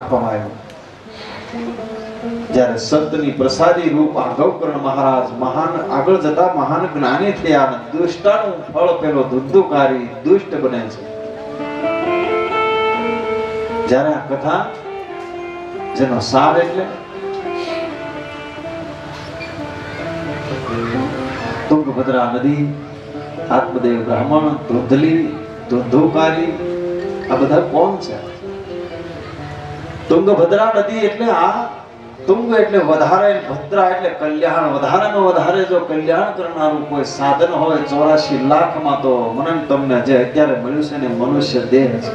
આપવામાં આવ્યું. જ્યારે સંતની પ્રસાદી રૂપ આ ગૌકર્ણ મહારાજ મહાન આગળ જતા મહાન જ્ઞાની થયા અને દુષ્ટનું ફળ પેલો ધુંધુકારી દુષ્ટ બને છે. જ્યારે આ કથા જેનો સાર એટલે તુંગભદ્રા નદી, આત્મદેવ બ્રાહ્મણ, ધુંધલી, ધુંધુકારી, આ બધા કોણ છે? તુંગભદ્રા નદી એટલે આ તુંગ એટલે વધારે, ભદ્રા એટલે કલ્યાણ. વધારેમાં વધારે જો કલ્યાણ કરનારું કોઈ સાધન હોય 84 લાખમાં તો મને તમને જે અત્યારે મળ્યું છે ને મનુષ્ય દેહ છે.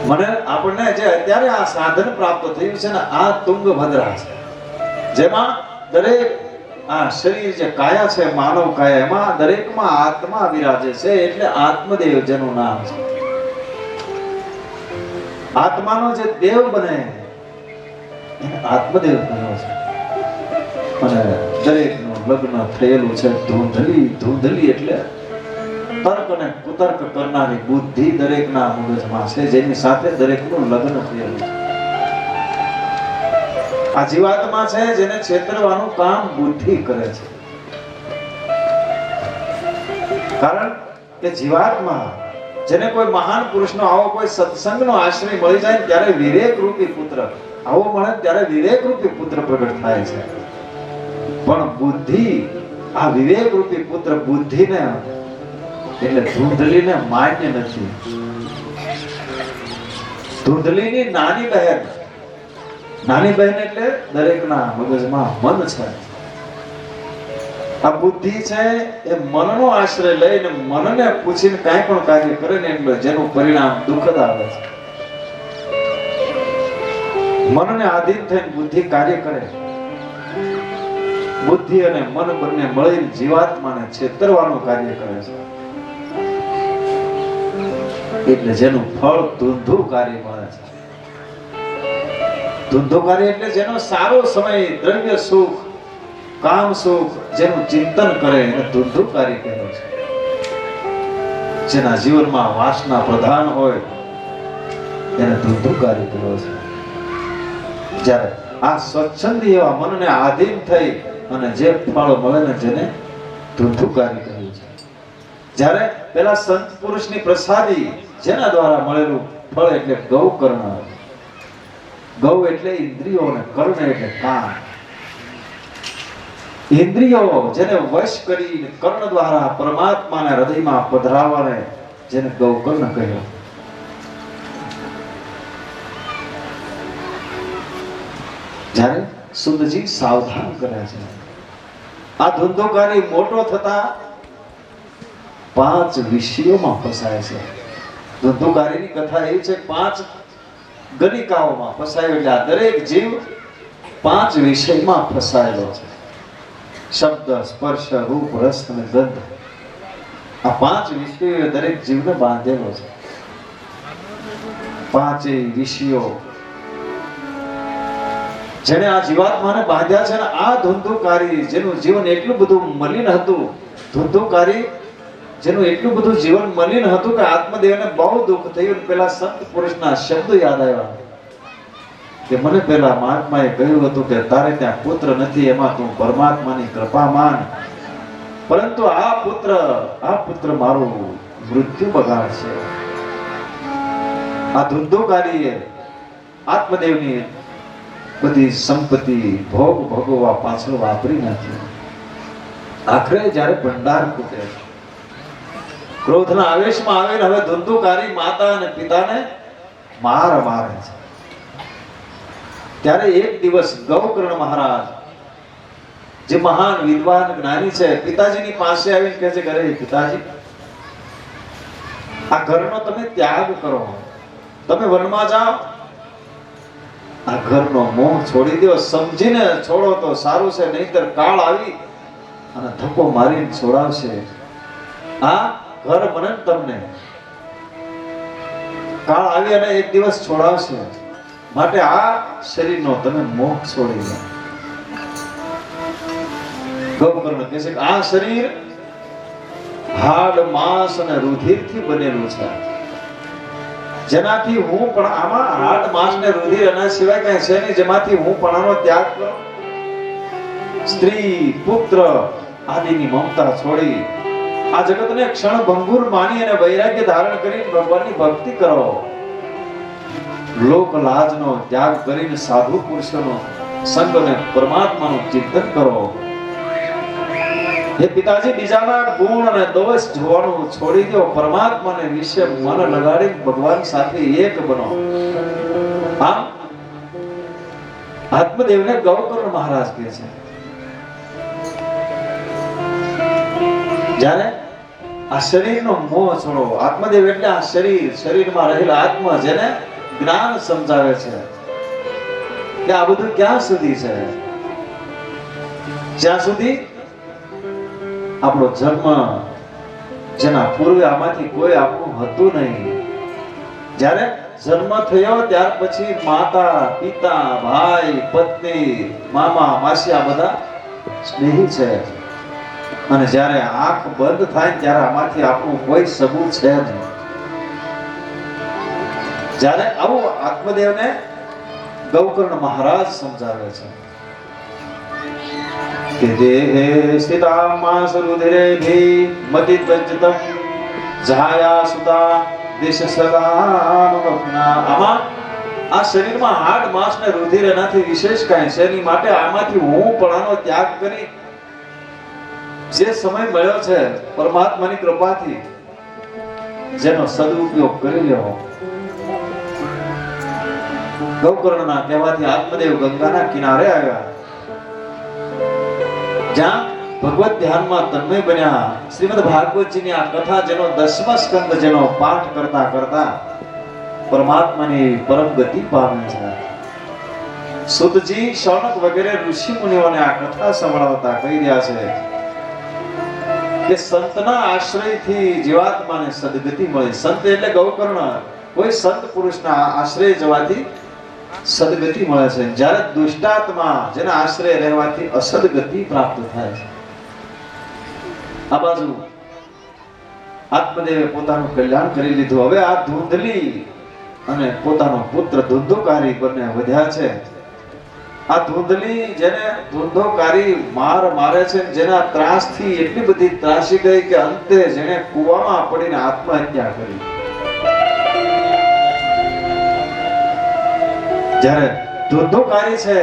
મને આપણને જે અત્યારે આ સાધન પ્રાપ્ત થયું છે ને આ તુંગભદ્રા છે, જેમાં દરેક આ શરીર જે કાયા છે માનવ કાયા, એમાં દરેકમાં આત્મા વિરાજે છે. એટલે આત્મદેવ જેનું નામ છે. આત્માનો જે દેવ બને એને આત્મદેવ કહ્યો છે. અને દરેકનું લગ્ન થયેલું છે ધૂંધલી. ધૂંધલી એટલે તર્ક અને કુતર્ક કરનારી બુદ્ધિ દરેકના મગજમાં છે, જેની સાથે દરેકનું લગ્ન થયેલું છે. આ જીવાત્મા છે જેને છેતરવાનું કામ બુદ્ધિ કરે છે. કારણ કે જીવાત્મા જેને કોઈ મહાન પુરુષનો આવો કોઈ સત્સંગનો આશ્રય મળી જાય ત્યારે વિવેક રૂપી પુત્ર આવો મળે ત્યારે વિવેક રૂપી પુત્ર પ્રગટ થાય છે. પણ બુદ્ધિ આ વિવેક રૂપી પુત્ર બુદ્ધિને એટલે ધૂંધલીને માન્ય નથી. ધૂંધલીની નાની બહેન, નાની બહેન એટલે દરેકના મગજમાં મન છે. આ બુદ્ધિ છે એ મનનો આશ્રય લઈને મનને પૂછીને કાંઈ પણ કાર્ય કરે ને જેનું પરિણામ દુઃખદ આવે છે. મનને આધીન થઈને બુદ્ધિ કાર્ય કરે. બુદ્ધિ અને મન બંને મળીને જીવાત્માને છેતરવાનું કાર્ય કરે છે. એટલે જેનું ફળ ધુંધુકારી મળે છે. ધુંધુકારી એટલે જેનો સારો સમય દ્રવ્ય સુખ, કામ સુખ જેનું ચિંતન કરે એને ધુંધુકારી કહે છે. જેના જીવનમાં વાસના પ્રધાન હોય એને ધુંધુકારી કહે છે. જ્યારે આ સ્વચ્છંદી એવા મનને આધીન થઈ અને જે ફળ મળે ને જેને ધુંધુકારી કહ્યું છે. જ્યારે પેલા સંત પુરુષની પ્રસાદી જેના દ્વારા મળેલું ફળ એટલે ગૌકર્ણ. ગૌ એટલે ઇન્દ્રિયો અને કર્ણ એટલે કાન. ઇન્દ્રિયો જેને વશ કરી કર્ણ દ્વારા પરમાત્માને હૃદયમાં પધરાવવાને જેને ગૌકર્ણ કહ્યો. જ્યારે સુદજી સાવધાન કરે છે. આ ધુંધુકારી મોટો થતા 5 વિષયોમાં ફસાય છે. ધુંધુકારીની કથા એવી છે 5 ગલિકાઓમાં ફસાયો. એટલે આ દરેક જીવ 5 વિષયમાં ફસાયેલો છે. શબ્દ, સ્પર્શ, રૂપ, રસ અને ગંધ. આ 5 વિષયો દરેક જીવને બાંધેલો છે. 5 વિષયો જેને આ જીવાત્માને બાંધ્યા છે ને આ ધુંધુકારી જેનું જીવન એટલું બધું મલિન હતું, ધુંધુકારી જેનું એટલું બધું જીવન મલિન હતું કે આત્મદેવને બહુ દુઃખ થયું. પેલા સંત પુરુષના શબ્દો યાદ આવ્યા કે મને પેલા મહાત્માએ કહ્યું હતું કે તારે ત્યાં પુત્ર નથી, એમાં તું પરમાત્માની કૃપા માન, પરંતુ આ પુત્ર મારું મૃત્યુ બગાડશે. આ ધુંધુકારીએ આત્મદેવની બધી સંપત્તિ ભોગ ભોગવવા પાછળ વાપરી નાખી. આખરે જ્યારે ભંડાર ફૂટે, ક્રોધના આવેશમાં આવીને હવે ધુંધુકારી માતા અને પિતાને મારે છે. ત્યારે એક દિવસ ગૌકર્ણ મહારાજ જે મહાન વિદ્વાન જ્ઞાની છે પિતાજીની પાસે આવીને કહે છે કે અરે પિતાજી, આ ઘરનો તમે ત્યાગ કરો, તમે વનમાં જાઓ, આ ઘરનો મોહ છોડી દો, સમજીને છોડો તો સારું છે, નહીતર કાળ આવી અને ધક્કો મારીને છોડાવશે. આ ઘર મને તમને કાળ આવી અને એક દિવસ છોડાવશે, માટે આ શરીરનો તમે મોહ છોડી દો. ગૌકર્ણ કહે છે કે આ શરીર હાડ, માંસ અને રુધિરથી બનેલું છે. જેનાથી હું પણ આમાં હાડ માંસ ને રુધિર એના સિવાય કઈ છે નહીં, જેમાંથી હું પણાનો ત્યાગ કરું, સ્ત્રી પુત્ર આદિની મમતા છોડી આ જગતને ક્ષણ ભંગુર માની અને વૈરાગ્ય ધારણ કરી ભગવાનની ભક્તિ કરો, લોક લાજનો ત્યાગ કરીને સાધુ પુરુષોનો સંગ અને પરમાત્માનું ચિંતન કરો. હે પિતાજી, બીજાના ગુણ અને દોષ જોવાનું છોડી દો, પરમાત્માને વિશે મન લગાડી ભગવાન સાથે એક બનો. આમ આત્મદેવને ગૌકર્ણ મહારાજ કહે છે. જ્યારે આ શરીરનો મોહ છોડો, આત્મદેવ એટલે આ શરીરમાં રહેલા આત્મા, જેને જ્ઞાન સમજાવે છે કે આ બધું ક્યાં સુધી છે, જ્યાં સુધી આપણો જન્મ, જેના પૂર્વે આમાંથી કોઈ આપણું હતું નહીં. જ્યારે જન્મ થયો ત્યાર પછી માતા પિતા ભાઈ પત્ની મામા માસી આ બધા સ્નેહી છે, અને જ્યારે આંખ બંધ થાય ત્યારે આમાંથી આપણું કોઈ સગું છે નહીં. જ્યારે આવું આત્મદેવને ગૌકર્ણ મહારાજ સમજાવે છે કે દેહે સ્થિતા માસ રુધિરેભી મતિ તજ્જતમ જાયા સુતા દેશ સદામગ્ના. આમાં આ શરીરમાં હાડ માંસ ને રુધિર એનાથી વિશેષ કાંઈ છે નહીં, માટે આમાંથી હું પણાનો ત્યાગ કરી જે સમય મળ્યો છે પરમાત્માની કૃપાથી જેનો સદુપયોગ કરી લેવો. ગૌકર્ણના કહેવાથી આત્મદેવ ગંગાના કિનારે આવ્યા, જ્યાં ભગવત ધ્યાનમાં તન્મય બન્યા. શ્રીમદ ભાગવતજીની આ કથા જેનો 10મા સ્કંદ જેનો પાઠ કરતા કરતા પરમાત્માની પરમ ગતિ પામે છે. સુતજી શૌનક વગેરે ઋષિ મુનિઓને આ કથા સંભળાવતા કહી રહ્યા છે કે સંતના આશ્રયથી જીવાત્માને સદગતિ મળે. સંત એટલે ગૌકર્ણ, કોઈ સંત પુરુષના આશ્રય જવાથી સદગતિ મળે છે, જ્યારે દુષ્ટાત્મા જેના આશ્રય રહેવાથી અસદગતિ પ્રાપ્ત થાય છે. આ બાજુ આત્મદેવે પોતાનું કલ્યાણ કરી લીધું. હવે આ ધૂંધલી અને પોતાનો પુત્ર ધુંધુકારી બંને વધ્યા છે. આ ધૂંધલી જેને ધુંધુકારી મારે છે, જેના ત્રાસથી એટલી બધી ત્રાસી ગઈ કે અંતે જેને કૂવામાં પડીને આત્મહત્યા કરી. જ્યારે ધુંધુકારી છે,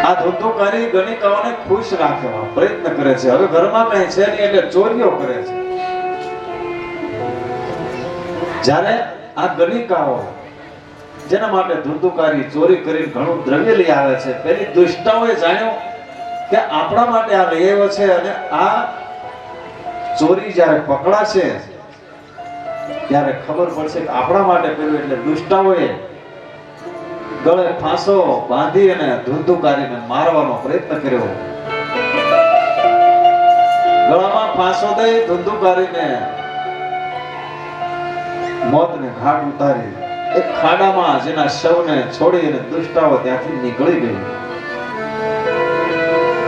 આ ધુંધુકારી ગણિકાઓને ખુશ રાખવા પ્રયત્ન કરે છે. હવે ઘરમાં કઈ છે નહીં એટલે ચોરીઓ કરે છે. જ્યારે આ ગણિકાઓ જેના માટે ધુંધુકારી ચોરી કરીને ઘણું દ્રવ્ય લઈ આવે છે, પેલી દુષ્ટાઓએ જાણ્યું કે આપણા માટે આ લઈ આવ્યો છે, અને આ ચોરી જ્યારે પકડાશે ત્યારે ખબર પડશે કે આપણા માટે પેલું, એટલે દુષ્ટાઓએ ગળે ફાંસો બાંધી અને ધુંધુકારીને મારવાનો પ્રયત્ન કર્યો. ગળામાં ફાંસો દઈ ધુંધુકારીને મોતને ઘાટ ઉતારી એક ખાડામાં જેના શવને છોડી અને દુષ્ટાઓ ત્યાંથી નીકળી ગઈ.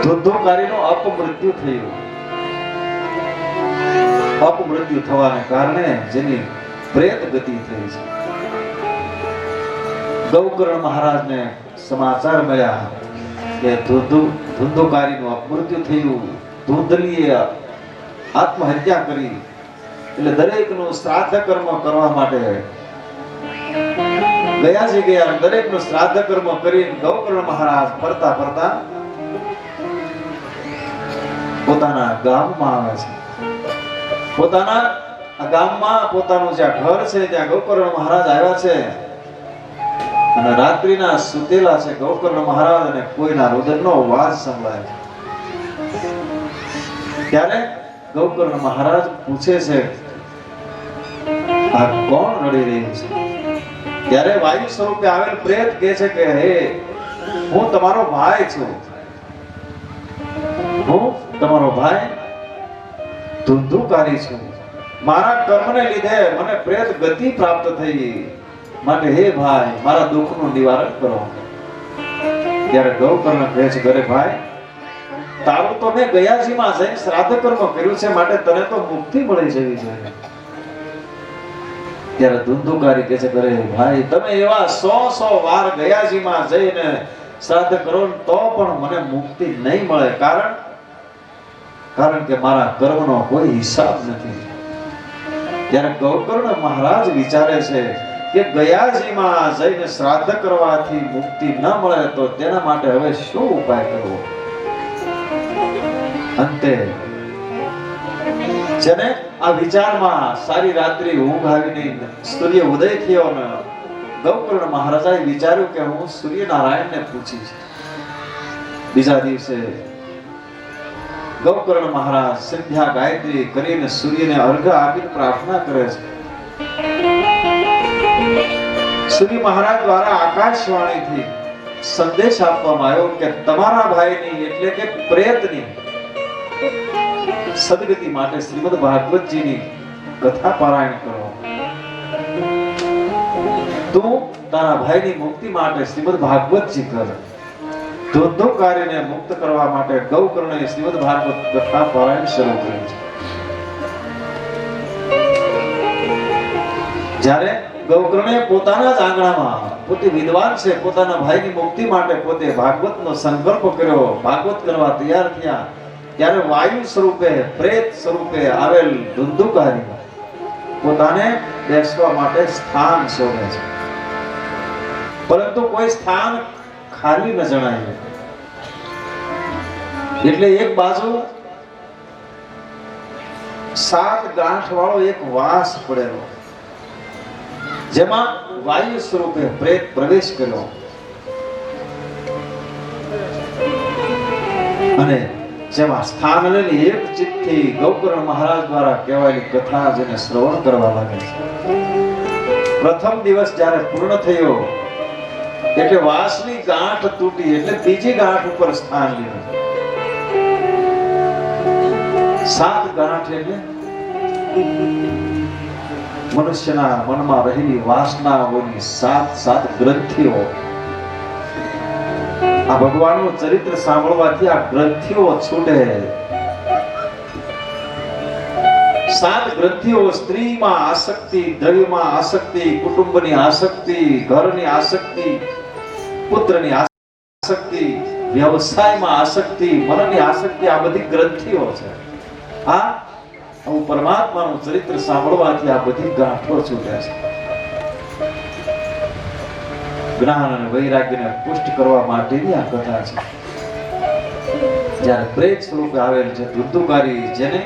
ધુંધુકારીનું અપમૃત્યુ થયું. અપમૃત્યુ થવાને કારણે જેની પ્રેત ગતિ થઈ છે. ગૌકર્ણ મહારાજને સમાચાર મળ્યા કે ધુંધુકારીનું અપમૃત્યુ થયું, ધૂંધલીએ આત્મહત્યા કરી. એટલે દરેકનું શ્રાદ્ધ કર્મ કરવા માટે ગયા. દરેકનું શ્રાદ્ધ કર્મ કરી ગૌકર્ણ મહારાજ ફરતા ફરતા પોતાના ગામમાં આવે છે. પોતાના ગામમાં પોતાનું જ્યાં ઘર છે ત્યાં ગૌકર્ણ મહારાજ આવ્યા છે, અને રાત્રિના સુતેલા છે ગૌકર્ણ મહારાજ, અને કોઈના રુદનનો અવાજ સંભળાય છે. ત્યારે ગૌકર્ણ મહારાજ પૂછે છે આ કોણ રડી રહ્યું છે? ત્યારે વાયુ સ્વરૂપે આવેલ પ્રેત કહે છે કે હે, હું તમારો ભાઈ છું, હું તમારો ભાઈ ધુંધુકારી છું. મારા કર્મને લીધે મને પ્રેત ગતિ પ્રાપ્ત થઈ, માટે હે ભાઈ મારા દુઃખનું નિવારણ કરો. ત્યારે ગૌકર્ણ કહે છે અરે ભાઈ, તારું તો મેં ગયાજીમાં જઈને શ્રાદ્ધ કર્મ કર્યું છે, માટે તને તો મુક્તિ મળી જવી જોઈએ. ત્યારે ધુંધુકારી કહે છે કરે ભાઈ તમે એવા 100 વાર ગયાજીમાં જઈને શ્રાદ્ધ કરો ને તો પણ મને મુક્તિ નહીં મળે. કારણ કે મારા કર્મનો કોઈ હિસાબ નથી. ત્યારે ગૌકર્ણ મહારાજ વિચારે છે કે ગયાજીમાં જઈને શ્રાદ્ધ કરવાથી મુક્તિ ન મળે તો તેના માટે હવે શું ઉપાય કરવો. અંતે જેને આ વિચારમાં સારી રાત્રિ ઊંઘ આવી નહીં, સૂર્ય ઉદય થયો ને ગૌકર્ણ મહારાજાએ વિચાર્યું કે હું સૂર્યનારાયણને પૂછીશ. બીજા દિવસે ગૌકર્ણ મહારાજ સંધ્યા ગાયત્રી કરીને સૂર્યને અર્ઘ આપીને પ્રાર્થના કરે છે. સૂર્ય મહારાજ દ્વારા આકાશવાણીથી સંદેશ આપવામાં આવ્યો કે તમારા ભાઈની એટલે કે પ્રેતની સદગતિ માટે શ્રીમદ ભાગવતજીની કથા પારાયણ કરો. તું તારા ભાઈની મુક્તિ માટે શ્રીમદ ભાગવતજી કર. ધુંધુકારીને મુક્ત કરવા માટે ગૌકર્ણએ શ્રીમદ ભાગવત કથા પારાયણ શરૂ કર્યું છે. જ્યારે ગૌકર્ણે પોતાના જ આંગણામાં પોતે વિદ્વાન છે, પોતાના ભાઈની મુક્તિ માટે પોતે ભાગવતનો સંકલ્પ કર્યો, ભાગવત કરવા તૈયાર થયા, ત્યારે વાયુ સ્વરૂપે પ્રેત સ્વરૂપે આવેલ ધુંધુકારી પોતાને બેસવા માટે સ્થાન શોધે છે. પરંતુ કોઈ સ્થાન ખાલી ન જણાય. એટલે એક બાજુ 7 ગાંઠ વાળો એક વાસ પડેલો, જેમાં વાયુ સ્વરૂપે પ્રેત પ્રવેશ કર્યો અને જેમાં સ્થાન લઈને એક ચિત્તથી ગૌકર્ણ મહારાજ દ્વારા કહેવાયેલી કથા જેને શ્રવણ કરવા લાગે છે. પ્રથમ દિવસ જ્યારે પૂર્ણ થયો એટલે વાસની ગાંઠ તૂટી એટલે બીજી ગાંઠ ઉપર સ્થાન લીધું. 7 ગાંઠ એટલે મનુષ્યના મનમાં રહેલી વાસનાઓની 7 ગ્રંથિઓ. આ ભગવાનનું ચરિત્ર સાંભળવાથી આ ગ્રંથિઓ છૂટે. 7 ગ્રંથિઓ સ્ત્રીમાં આસક્તિ, દ્રવ્યમાં આસક્તિ, કુટુંબની આસક્તિ, ઘરની આસક્તિ, પુત્રની આસક્તિ, વ્યવસાયમાં આસક્તિ, મનની આસક્તિ, આ બધી ગ્રંથિઓ છે. આવું પરમાત્માનું ચરિત્ર સાંભળવાથી આ બધી ગાંઠો છૂટે છે. જ્ઞાન અને વૈરાગ્યને પુષ્ટ કરવા માટેની આ કથા છે. જ્યારે પ્રેત સ્વરૂપે આવેલ છે ધુંધુકારી, જેને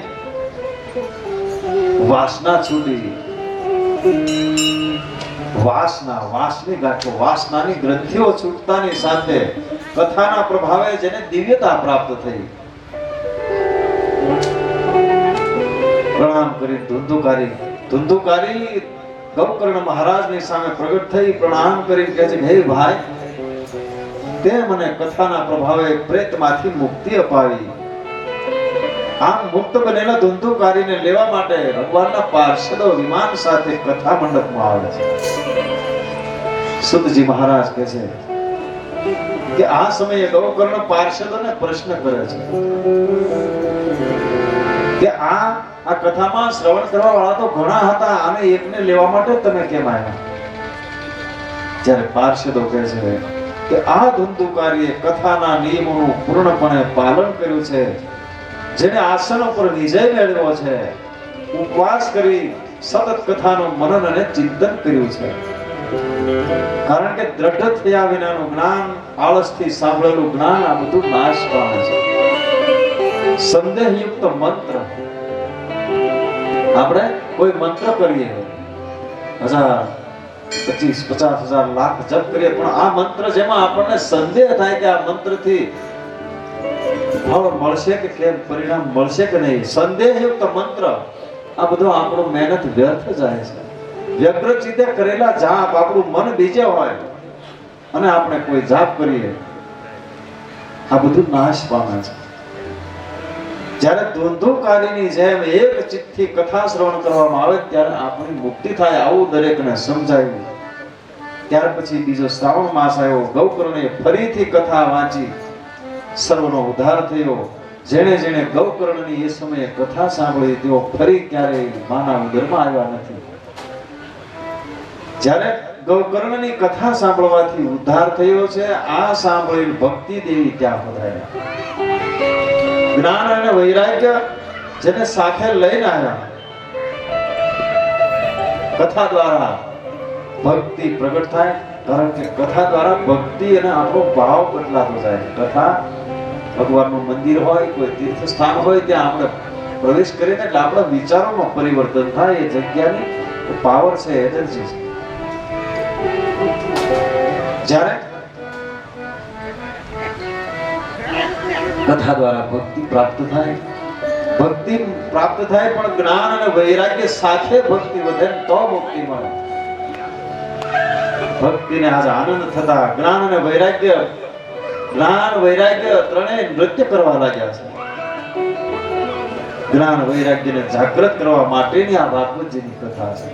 વાસના છૂટી, વાસની ગાંઠો, વાસનાની ગ્રંથિઓ છૂટતાની સાથે કથાના પ્રભાવે જેને દિવ્યતા પ્રાપ્ત થઈ. પ્રણામ કરી ધુંધુકારી ગૌકર્ણ મહારાજની સામે પ્રગટ થઈ, પ્રણામ કરી કહે છે હે ભાઈ, તે મને કથાના પ્રભાવે પ્રેતમાંથી મુક્તિ અપાવી. આમ મુક્ત બનેલા ધુંધુકારીને લેવા માટે ભગવાનના પાર્ષદો વિમાન સાથે કથા મંડપમાં આવે છે. સુતજી મહારાજ કહે છે કે આ સમયે ગૌકર્ણ પાર્ષદોને પ્રશ્ન કરે છે કે આ કથામાં શ્રવણ કરવા વાળા તો ઘણા હતા, આને એકને લેવા માટે તમે કેમ આવ્યા? જ્યારે પાર્ષદો કહે છે કે આ ધુંધુકારીએ કથાના નિયમોનું પૂર્ણપણે પાલન કર્યું છે, જેને આસન ઉપર વિજય મેળવ્યો છે, ઉપવાસ કરી સતત કથાનું મનન અને ચિંતન કર્યું છે. કારણ કે દ્રઢ થયા વિનાનું જ્ઞાન, આળસથી સાંભળેલું જ્ઞાન આ બધું નાશ પામે છે. સંદેહયુક્ત મંત્ર, આપણે કોઈ મંત્ર કરીએ 1000, 25, 50,000, લાખ જપ કરીએ, પણ આ મંત્ર જેમાં આપણને સંદેહ થાય કે આ મંત્રથી ફળ મળશે કે કેમ, પરિણામ મળશે કે નહીં, સંદેહયુક્ત મંત્ર, આ બધું આપણું મહેનત વ્યર્થ જાય છે. વ્યગ્રચિત્તે કરેલા જાપ, આપણું મન બીજે હોય અને આપણે કોઈ જાપ કરીએ, આ બધું નાશ પામે છે. જ્યારે ધુંધુકારીની જેમ એક ચિત્તથી કથા શ્રવણ કરવામાં આવે ત્યારે આપણી મુક્તિ થાય, આવું દરેકને સમજાયું. ત્યાર પછી બીજો શ્રાવણ માસ આવ્યો. ગૌકર્ણે ફરીથી કથા વાંચી, સર્વનો ઉદ્ધાર થયો. જેણે ગૌકર્ણની એ સમયે કથા સાંભળી તેઓ ફરી ક્યારેય માના ઉદરમાં આવ્યા નથી. જ્યારે ગૌકર્ણની કથા સાંભળવાથી ઉદ્ધાર થયો છે. આ સાંભળીને ભક્તિ દેવી ત્યાં પધાર્યા. જ્ઞાન અને વૈરાગ્ય જેને સાથે લઈને આવ્યા, કથા દ્વારા ભક્તિ પ્રગટ થાય. કારણ કે કથા દ્વારા ભક્તિ અને આપણો ભાવ બદલાતો જાય છે. કથા ભગવાનનું મંદિર હોય, કોઈ તીર્થ સ્થાન હોય, ત્યાં આપણે પ્રવેશ કરીને એટલે આપણા વિચારોમાં પરિવર્તન થાય. એ જગ્યાની પાવર છે, એનર્જી છે. જ્યારે કથા દ્વારા ભક્તિ પ્રાપ્ત થાય, ભક્તિ પ્રાપ્ત થાય પણ જ્ઞાન અને વૈરાગ્ય સાથે ભક્તિ વધે તો મુક્તિ મળે. ભક્તિને આજ આનંદ થતા જ્ઞાન અને વૈરાગ્ય ત્રણેય નૃત્ય કરવા લાગ્યા છે. જ્ઞાન વૈરાગ્યને જાગૃત કરવા માટેની આ ભાગવતજીની કથા છે.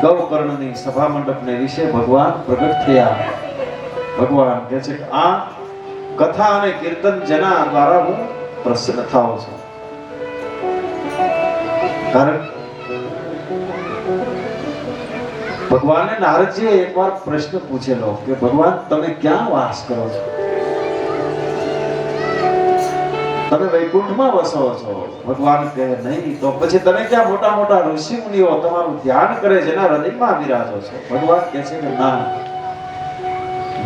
ગૌકર્ણની સભા મંડપને વિશે ભગવાન પ્રગટ થયા. ભગવાન કહે છે કે આ કથા અને કીર્તન જેના દ્વારા હું પ્રસન્ન થાઉં છું. કારણ ભગવાનને નારદજીએ એકવાર પ્રશ્ન પૂછેલો કે ભગવાન તમે ક્યાં વાસ કરો છો? તમે વૈકુંઠમાં વસો છો. ભગવાન કહે નહીં, તો પછી તમે ક્યાં મોટા મોટા ઋષિ મુનિઓ તમારું ધ્યાન કરે જેના હૃદયમાં વિરાજો છો? ભગવાન કહે છે કે ના,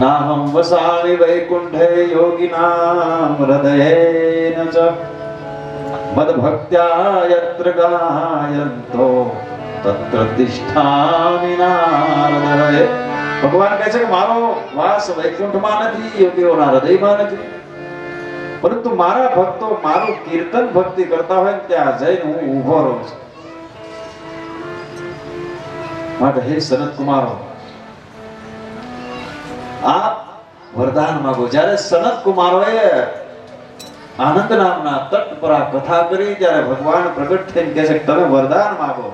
નાહમ વસામિ વૈકુંઠે યોગિનામ હૃદયેન ચ મદભક્ત્યા યત્ર ગાયન્તો તત્ર તિષ્ઠામિ નારદય. ભગવાન કહે છે કે મારો વાસ વૈકુંઠમાં નથી, યોગીઓના હૃદયમાં નથી, પરંતુ મારા ભક્તો મારું કીર્તન ભક્તિ કરતા હોય ત્યાં જઈને હું ઊભો રહું છું. માટે હે સનત કુમારો, આપ વરદાન માંગો. જ્યારે સનત કુમારોએ આનંદ નામના તટ પર આ કથા કરી ત્યારે ભગવાન પ્રગટ થઈને કહે છે કે તમે વરદાન માંગો.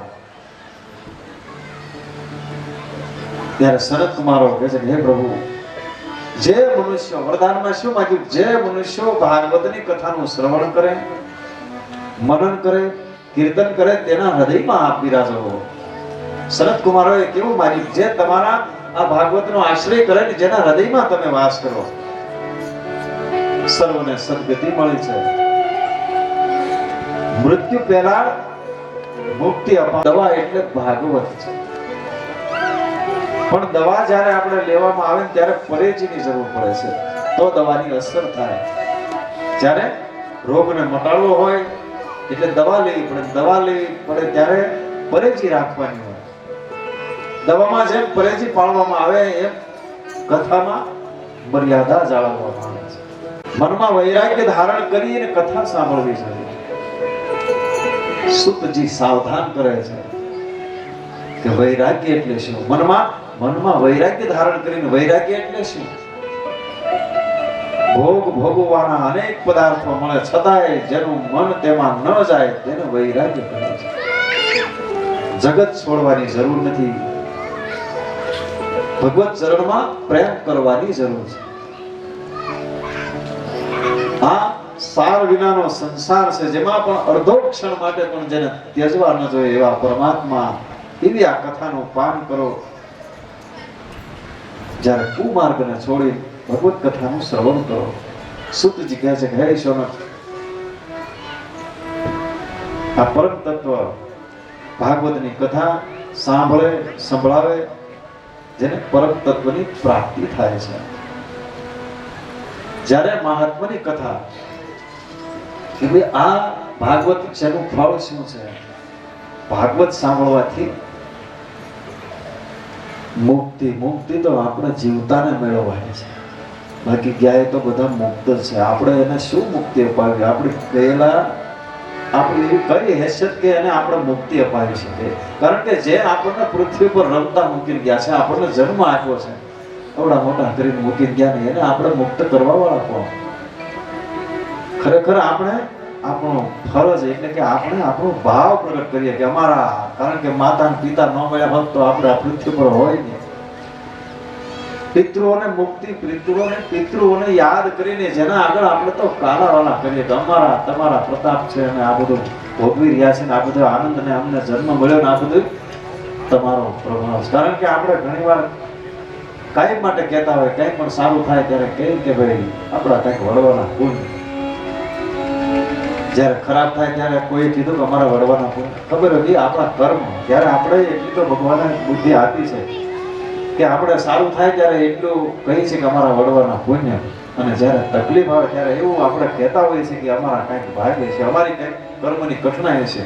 ત્યારે સનત કુમારો કહે છે કે હે પ્રભુ, જે મનુષ્યો વરદાનમાં શું માંગ્યું? જે મનુષ્યો ભાગવતની કથાનું શ્રવણ કરે, મનન કરે, કીર્તન કરે તેના હૃદયમાં આપ બિરાજો. સનત કુમારોએ કેવું માંગ્યું? જે તમારા આ ભાગવતનો આશ્રય કરે ને જેના હૃદયમાં તમે વાસ કરો, સર્વને સદગતિ મળી છે. મૃત્યુ પહેલા મુક્તિ અપાવ. દવા એટલે ભાગવત છે. પણ દવા જ્યારે આપણે લેવામાં આવે ત્યારે પરેજીની જરૂર પડે છે, તો દવાની અસર થાય. જ્યારે રોગને મટાડવો હોય એટલે દવા લેવી પડે. દવા લેવી પડે ત્યારે પરેજી રાખવાની હોય. દવામાં જેમ પરેજી પાળવામાં આવે એમ કથામાં મર્યાદા જાળવવામાં આવે છે. મનમાં વૈરાગ્ય ધારણ કરીને કથા સાંભળવી જોઈએ. સુતજી સાવધાન કરે છે કે વૈરાગ્ય એટલે શું? મનમાં વૈરાગ્ય ધારણ કરીને. વૈરાગ્ય એટલે શું? ભોગવવાના અનેક પદાર્થો મળે છતાંય જેનું મન તેમાં ન જાય તેને વૈરાગ્ય કહે છે. જગત છોડવાની જરૂર નથી, ભગવત ચરણમાં પ્રેમ કરવાની જરૂર છે. આ સાર વિનાનો સંસાર છે જેમાં પણ અડધો ક્ષણ માટે પણ જેને ત્યજવા ન જોઈએ એવા પરમાત્મા એવી આ કથાનું પાન કરો. જ્યારે કુમાર્ગને છોડી ભગવત કથાનું શ્રવણ કરો. સુતજી કહે છે કે હે સોનક, આ પરમ તત્વ ભાગવતની કથા સાંભળે સંભળાવે જેને પરમ તત્વની પ્રાપ્તિ થાય છે. જ્યારે મહાત્માની કથા કે ભાઈ આ ભાગવત જેનું ફળ શું છે? ભાગવત સાંભળવાથી મુક્તિ તો આપણે જીવતાને મેળવવાની છે. બાકી ગયા તો બધા મુક્ત છે. આપણે એને શું મુક્તિ અપાવી? આપણે ગયેલા આપણી એવી કઈ હેસિયત કે એને આપણે મુક્તિ અપાવી શકીએ? કારણ કે જે આપણને પૃથ્વી પર રમતા મૂકી ગયા છે, આપણને જન્મ આપ્યો છે, એવડા મોટા કરીને મૂકી ગયા નહીં, એને આપણે મુક્ત કરવા વાળા કોણ? ખરેખર આપણે આપણો ફરજ એટલે કે આપણે આપણો ભાવ પ્રગટ કરીએ કે અમારા, કારણ કે માતા અને પિતા ન મળ્યા હોત તો આપણે આ પૃથ્વી પર હોય નહીં. પિતૃઓને મુક્તિ, પિતૃઓને યાદ કરીને જેના આગળ આપણે તો કાળાવાળા કરીએ કે અમારા તમારા પ્રતાપ છે અને આ બધું ભોગવી રહ્યા છે ને આ બધો આનંદ ને અમને જન્મ મળ્યો ને આ બધું તમારો પ્રભાવ છે. કારણ કે આપણે ઘણીવાર કાયમ માટે કહેતા હોય કંઈ પણ સારું થાય ત્યારે કહે કે ભાઈ આપણા કંઈક વડવાના પુણ્ય, જ્યારે ખરાબ થાય ત્યારે કોઈ કીધું કે અમારા વડવાના પુણ્ય. ખબર હતી આપણા કર્મ, જ્યારે આપણે એટલી તો ભગવાને બુદ્ધિ આપી છે કે આપણે સારું થાય ત્યારે એટલું કહી છે કે અમારા વડવાના પુણ્ય, અને જ્યારે તકલીફ આવે ત્યારે એવું આપણે કહેતા હોઈએ છીએ કે અમારા કંઈક ભાગ્ય છે, અમારી કંઈક કર્મની કઠણાઈ છે.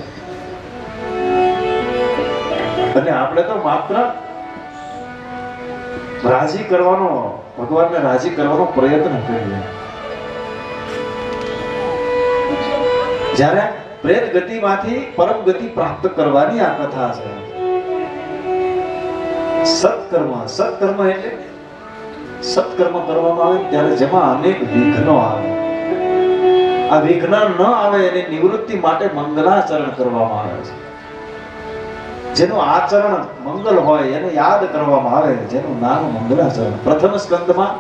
અને આપણે તો માત્ર રાજી કરવાનો, ભગવાનને રાજી કરવાનો પ્રયત્ન કરીએ. જ્યારે પ્રેત ગતિમાંથી પરમ ગતિ પ્રાપ્ત કરવાની આ કથા છે. સત્કર્મ, સત્કર્મ એટલે સત્કર્મ કરવામાં આવે ત્યારે જેમાં અનેક વિઘ્નો આવે, આ વિઘ્ન ન આવે એની નિવૃત્તિ માટે મંગલાચરણ કરવામાં આવે છે. જેનું આચરણ મંગલ હોય એને યાદ કરવામાં આવે, જેનું નામ મંગલાચરણ. પ્રથમ સ્કંદમાં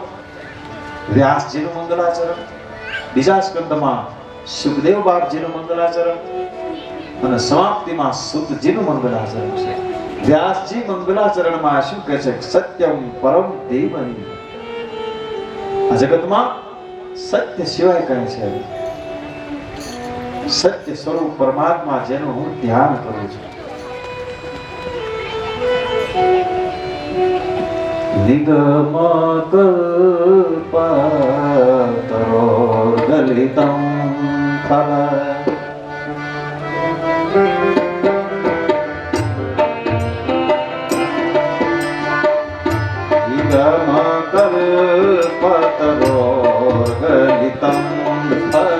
વ્યાસજીનું મંગલાચરણ, બીજા સ્કંદમાં સુખદેવ બાપજીનું મંગલાચરણ, અને સમાપ્તિમાં સુતજીનું મંગલાચરણ છે. વ્યાસજી મંગલાચરણમાં શું કહે છે? સત્યમ પરમ ધીમહિ. આ જગતમાં સત્ય સિવાય કઈ છે? સત્ય સ્વરૂપ પરમાત્મા જેનું હું ધ્યાન કરું છું. નિગમ કલ્પતરોર્ગલિતં ફલ નિગમ કલ્પતરોર્ગલિતં ફલ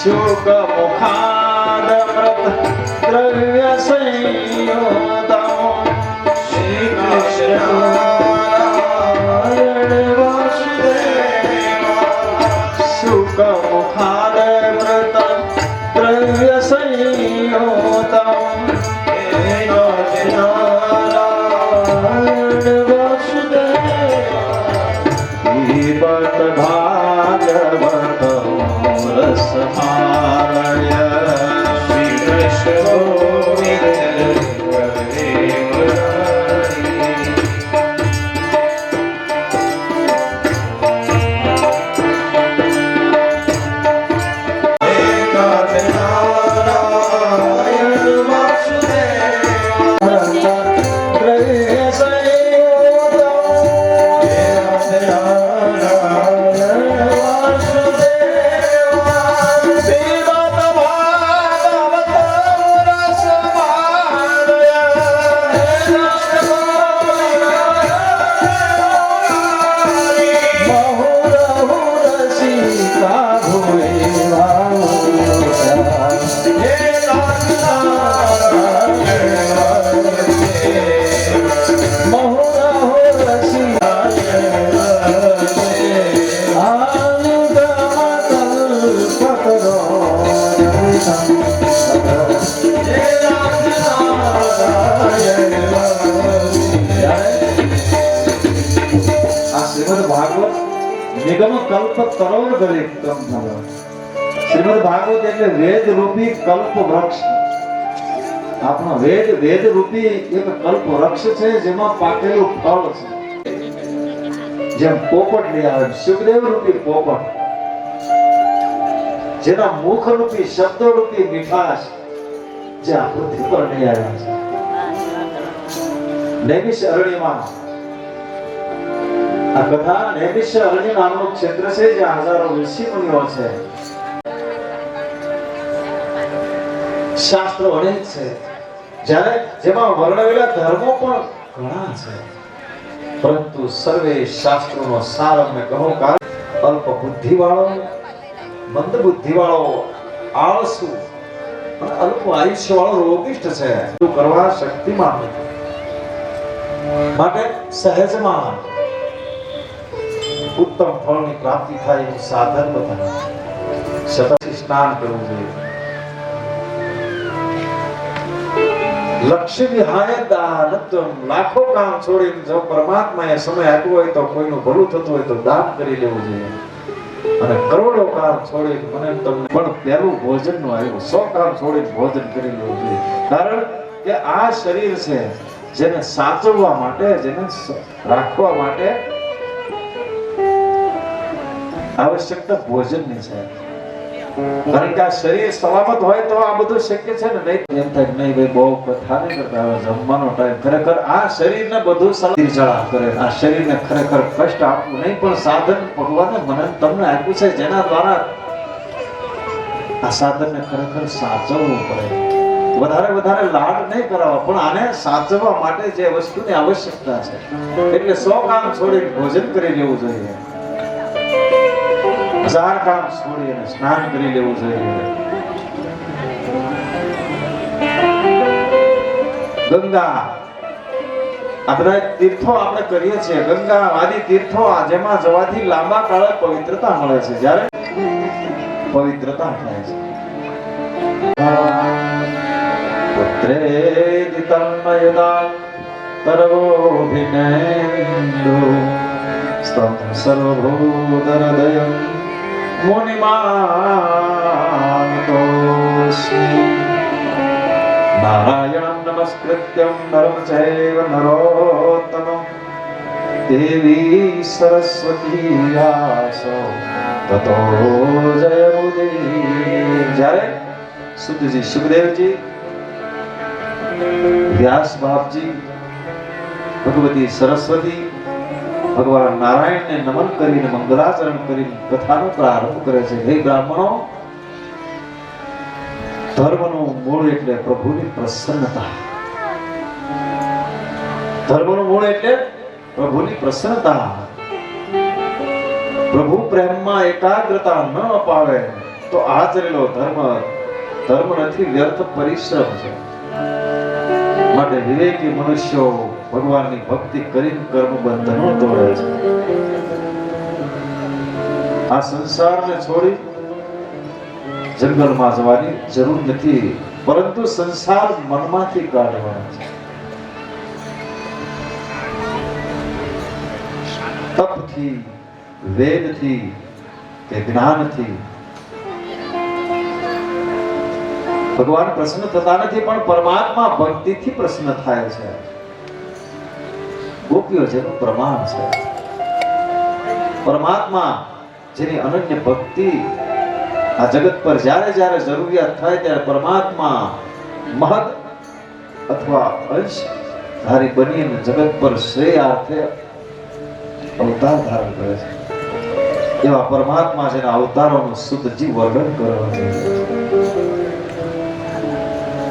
શુક મુખાદ દ્રવ્ય સંયોતમ શ્રી કૃષ્ણ વાસુદેવ. શુક મુખાદ વ્રત દ્રવ્ય સંયોતમ વાસુદેવ. ભીબત ભાગવત રસહારય શ્રી કૃષ્ણ નિગમ કલ્પ તરોર ગલિતમ ફલ. શ્રીમદ ભાગવત એટલે વેદ રૂપી કલ્પ વૃક્ષ. આપણો વેદ, વેદ રૂપી એક કલ્પ વૃક્ષ છે જેમાં પાકેલું ફળ છે. જેમ પોપટ લઈ આવે, સુખદેવ રૂપી પોપટ, જેના મુખ રૂપી શબ્દ રૂપી મીઠાશ જે આ પૃથ્વી પર લઈ આવ્યા છે. નૈમિષ અરણ્યમાં આ કથા નૈમિષ અરણ્ય નામનું ક્ષેત્ર છે જ્યાં હજારો ઋષિ મુનિઓ છે. શાસ્ત્રો અનેક છે, જ્યારે જેમાં વર્ણવેલા ધર્મો પણ ઘણા છે, પરંતુ સર્વે શાસ્ત્રોનો સાર અમને કહો. કારણ અલ્પ બુદ્ધિ વાળો, મંદ બુદ્ધિ વાળો, આળસુ અને અલ્પ આયુષ્ય વાળો રોગિષ્ઠ છે. શું કરવા? શક્તિમાં માટે સહેજમાં ઉત્તમ ફળની પ્રાપ્તિ થાય એવું સાધન બતાવે. સતત સ્નાન કરવું જોઈએ. લક્ષ્ય વિહાય દાનત્વમ. લાખો કામ છોડીને જો પરમાત્માએ સમય આપ્યો હોય તો કોઈનું ભલું થતું હોય તો દાન કરી લેવું જોઈએ. અને કરોડો કામ છોડી મને તમને પણ પહેલું ભોજન નું આવ્યું. 100 કામ છોડી ભોજન કરી લેવું જોઈએ. કારણ કે આ શરીર છે જેને સાચવવા માટે, જેને રાખવા માટે આવશ્યકતા ભોજનની છે. કારણ કે આ શરીર સલામત હોય તો આ બધું શક્ય છે ને. નહીં એમ થાય નહીં ભાઈ બહુ કથા નહીં કરતા, હવે જમવાનો ટાઈમ. ખરેખર આ શરીરને બધું સલામત કરે. આ શરીરને ખરેખર કષ્ટ આપવું નહીં, પણ સાધન ભગવાને મને તમને આપ્યું છે જેના દ્વારા આ સાધનને ખરેખર સાચવવું પડે. વધારે લાડ નહીં કરાવવા, પણ આને સાચવવા માટે જે વસ્તુની આવશ્યકતા છે એટલે 100 કામ છોડી ભોજન કરી લેવું જોઈએ. 1000 કામ છોડી અને સ્નાન કરી લેવું જોઈએ. ગંગા આ બધા તીર્થો આપણે કરીએ છીએ. ગંગા આદિ તીર્થો જેમાં જવાથી લાંબા કાળે પવિત્રતા મળે છે. જ્યારે પવિત્રતા થાય છે પુત્રેતિ તન્મયદા તરવોభిનેન્દુ સ્તમ સર્વભૂતહૃદયં મુનિમાનતોસ્મિ નારાયણં નમસ્કૃત્યં નરં ચૈવ નરોત્તમં દેવી સરસ્વતી વ્યાસો તતો જયમુદીર. જ્યારે સુધજી સુખદેવજી, વ્યાસ બાપજી, ભગવતી સરસ્વતી ભગવાન નારાયણને નમન કરીને મંગલાચરણ કરીને કથાનો પ્રારંભ કરે છે. હે બ્રાહ્મણો, ધર્મનું મૂળ એટલે પ્રભુની પ્રસન્નતા. ધર્મનું મૂળ એટલે પ્રભુની પ્રસન્નતા. પ્રભુ પ્રેમમાં એકાગ્રતા ન અપાવે તો આચરેલો ધર્મ નથી, વ્યર્થ પરિશ્રમ છે. માટે વિવેકી મનુષ્યો ભગવાનની ભક્તિ કરીને કર્મ બંધનો તોડે છે. આ સંસારને છોડી જંગલમાં જવાની જરૂર નથી, પરંતુ સંસાર મનમાંથી કાઢવાનો છે. તપથી, વેદથી કે જ્ઞાનથી ભગવાન પ્રસન્ન થતા નથી, પણ પરમાત્મા ભક્તિથી પ્રસન્ન થાય છે. ગોપીઓ જેનું પ્રમાણ છે. પરમાત્મા જેની અનન્ય ભક્તિ આ જગત પર જ્યારે જ્યારે જરૂરિયાત થાય ત્યારે પરમાત્મા મહદ અથવા અંશ ધારી બનીને જગત પર શ્રેયાર્થે અવતાર ધારણ કરે છે. એવા પરમાત્મા જેના અવતારોનું શુદ્ધજી વર્ણન કરવા જોઈએ.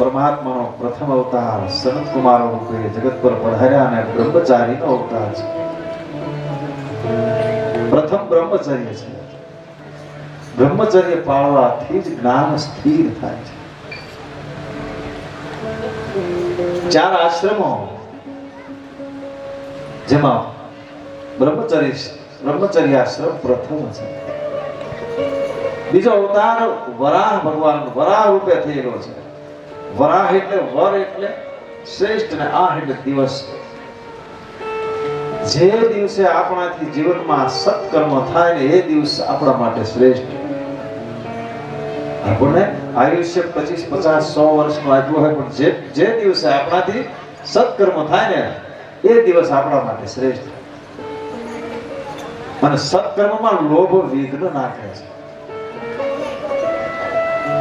પરમાત્માનો પ્રથમ અવતાર સનત કુમાર રૂપે જગત પર પધાર્યા અને બ્રહ્મચારીનો અવતાર છે. પ્રથમ બ્રહ્મચર્ય છે. બ્રહ્મચર્ય પાળવાથી જ જ્ઞાન સ્થિર થાય છે. 4 આશ્રમો જેમાં બ્રહ્મચર્યાશ્રમ પ્રથમ છે. બીજો અવતાર વરાહ ભગવાન વરાહ રૂપે થયેલો છે. વરાહ એટલે વર એટલે શ્રેષ્ઠ ને આ એટલે દિવસ. જે દિવસે આપણાથી જીવનમાં સત્કર્મ થાય ને એ દિવસ આપણા માટે શ્રેષ્ઠ. આપણને આયુષ્ય 25, 50, 100 વર્ષનું આપ્યું હોય, પણ જે દિવસે આપણાથી સત્કર્મ થાય ને એ દિવસ આપણા માટે શ્રેષ્ઠ. અને સત્કર્મમાં લોભ વિઘ્ન નાખે છે.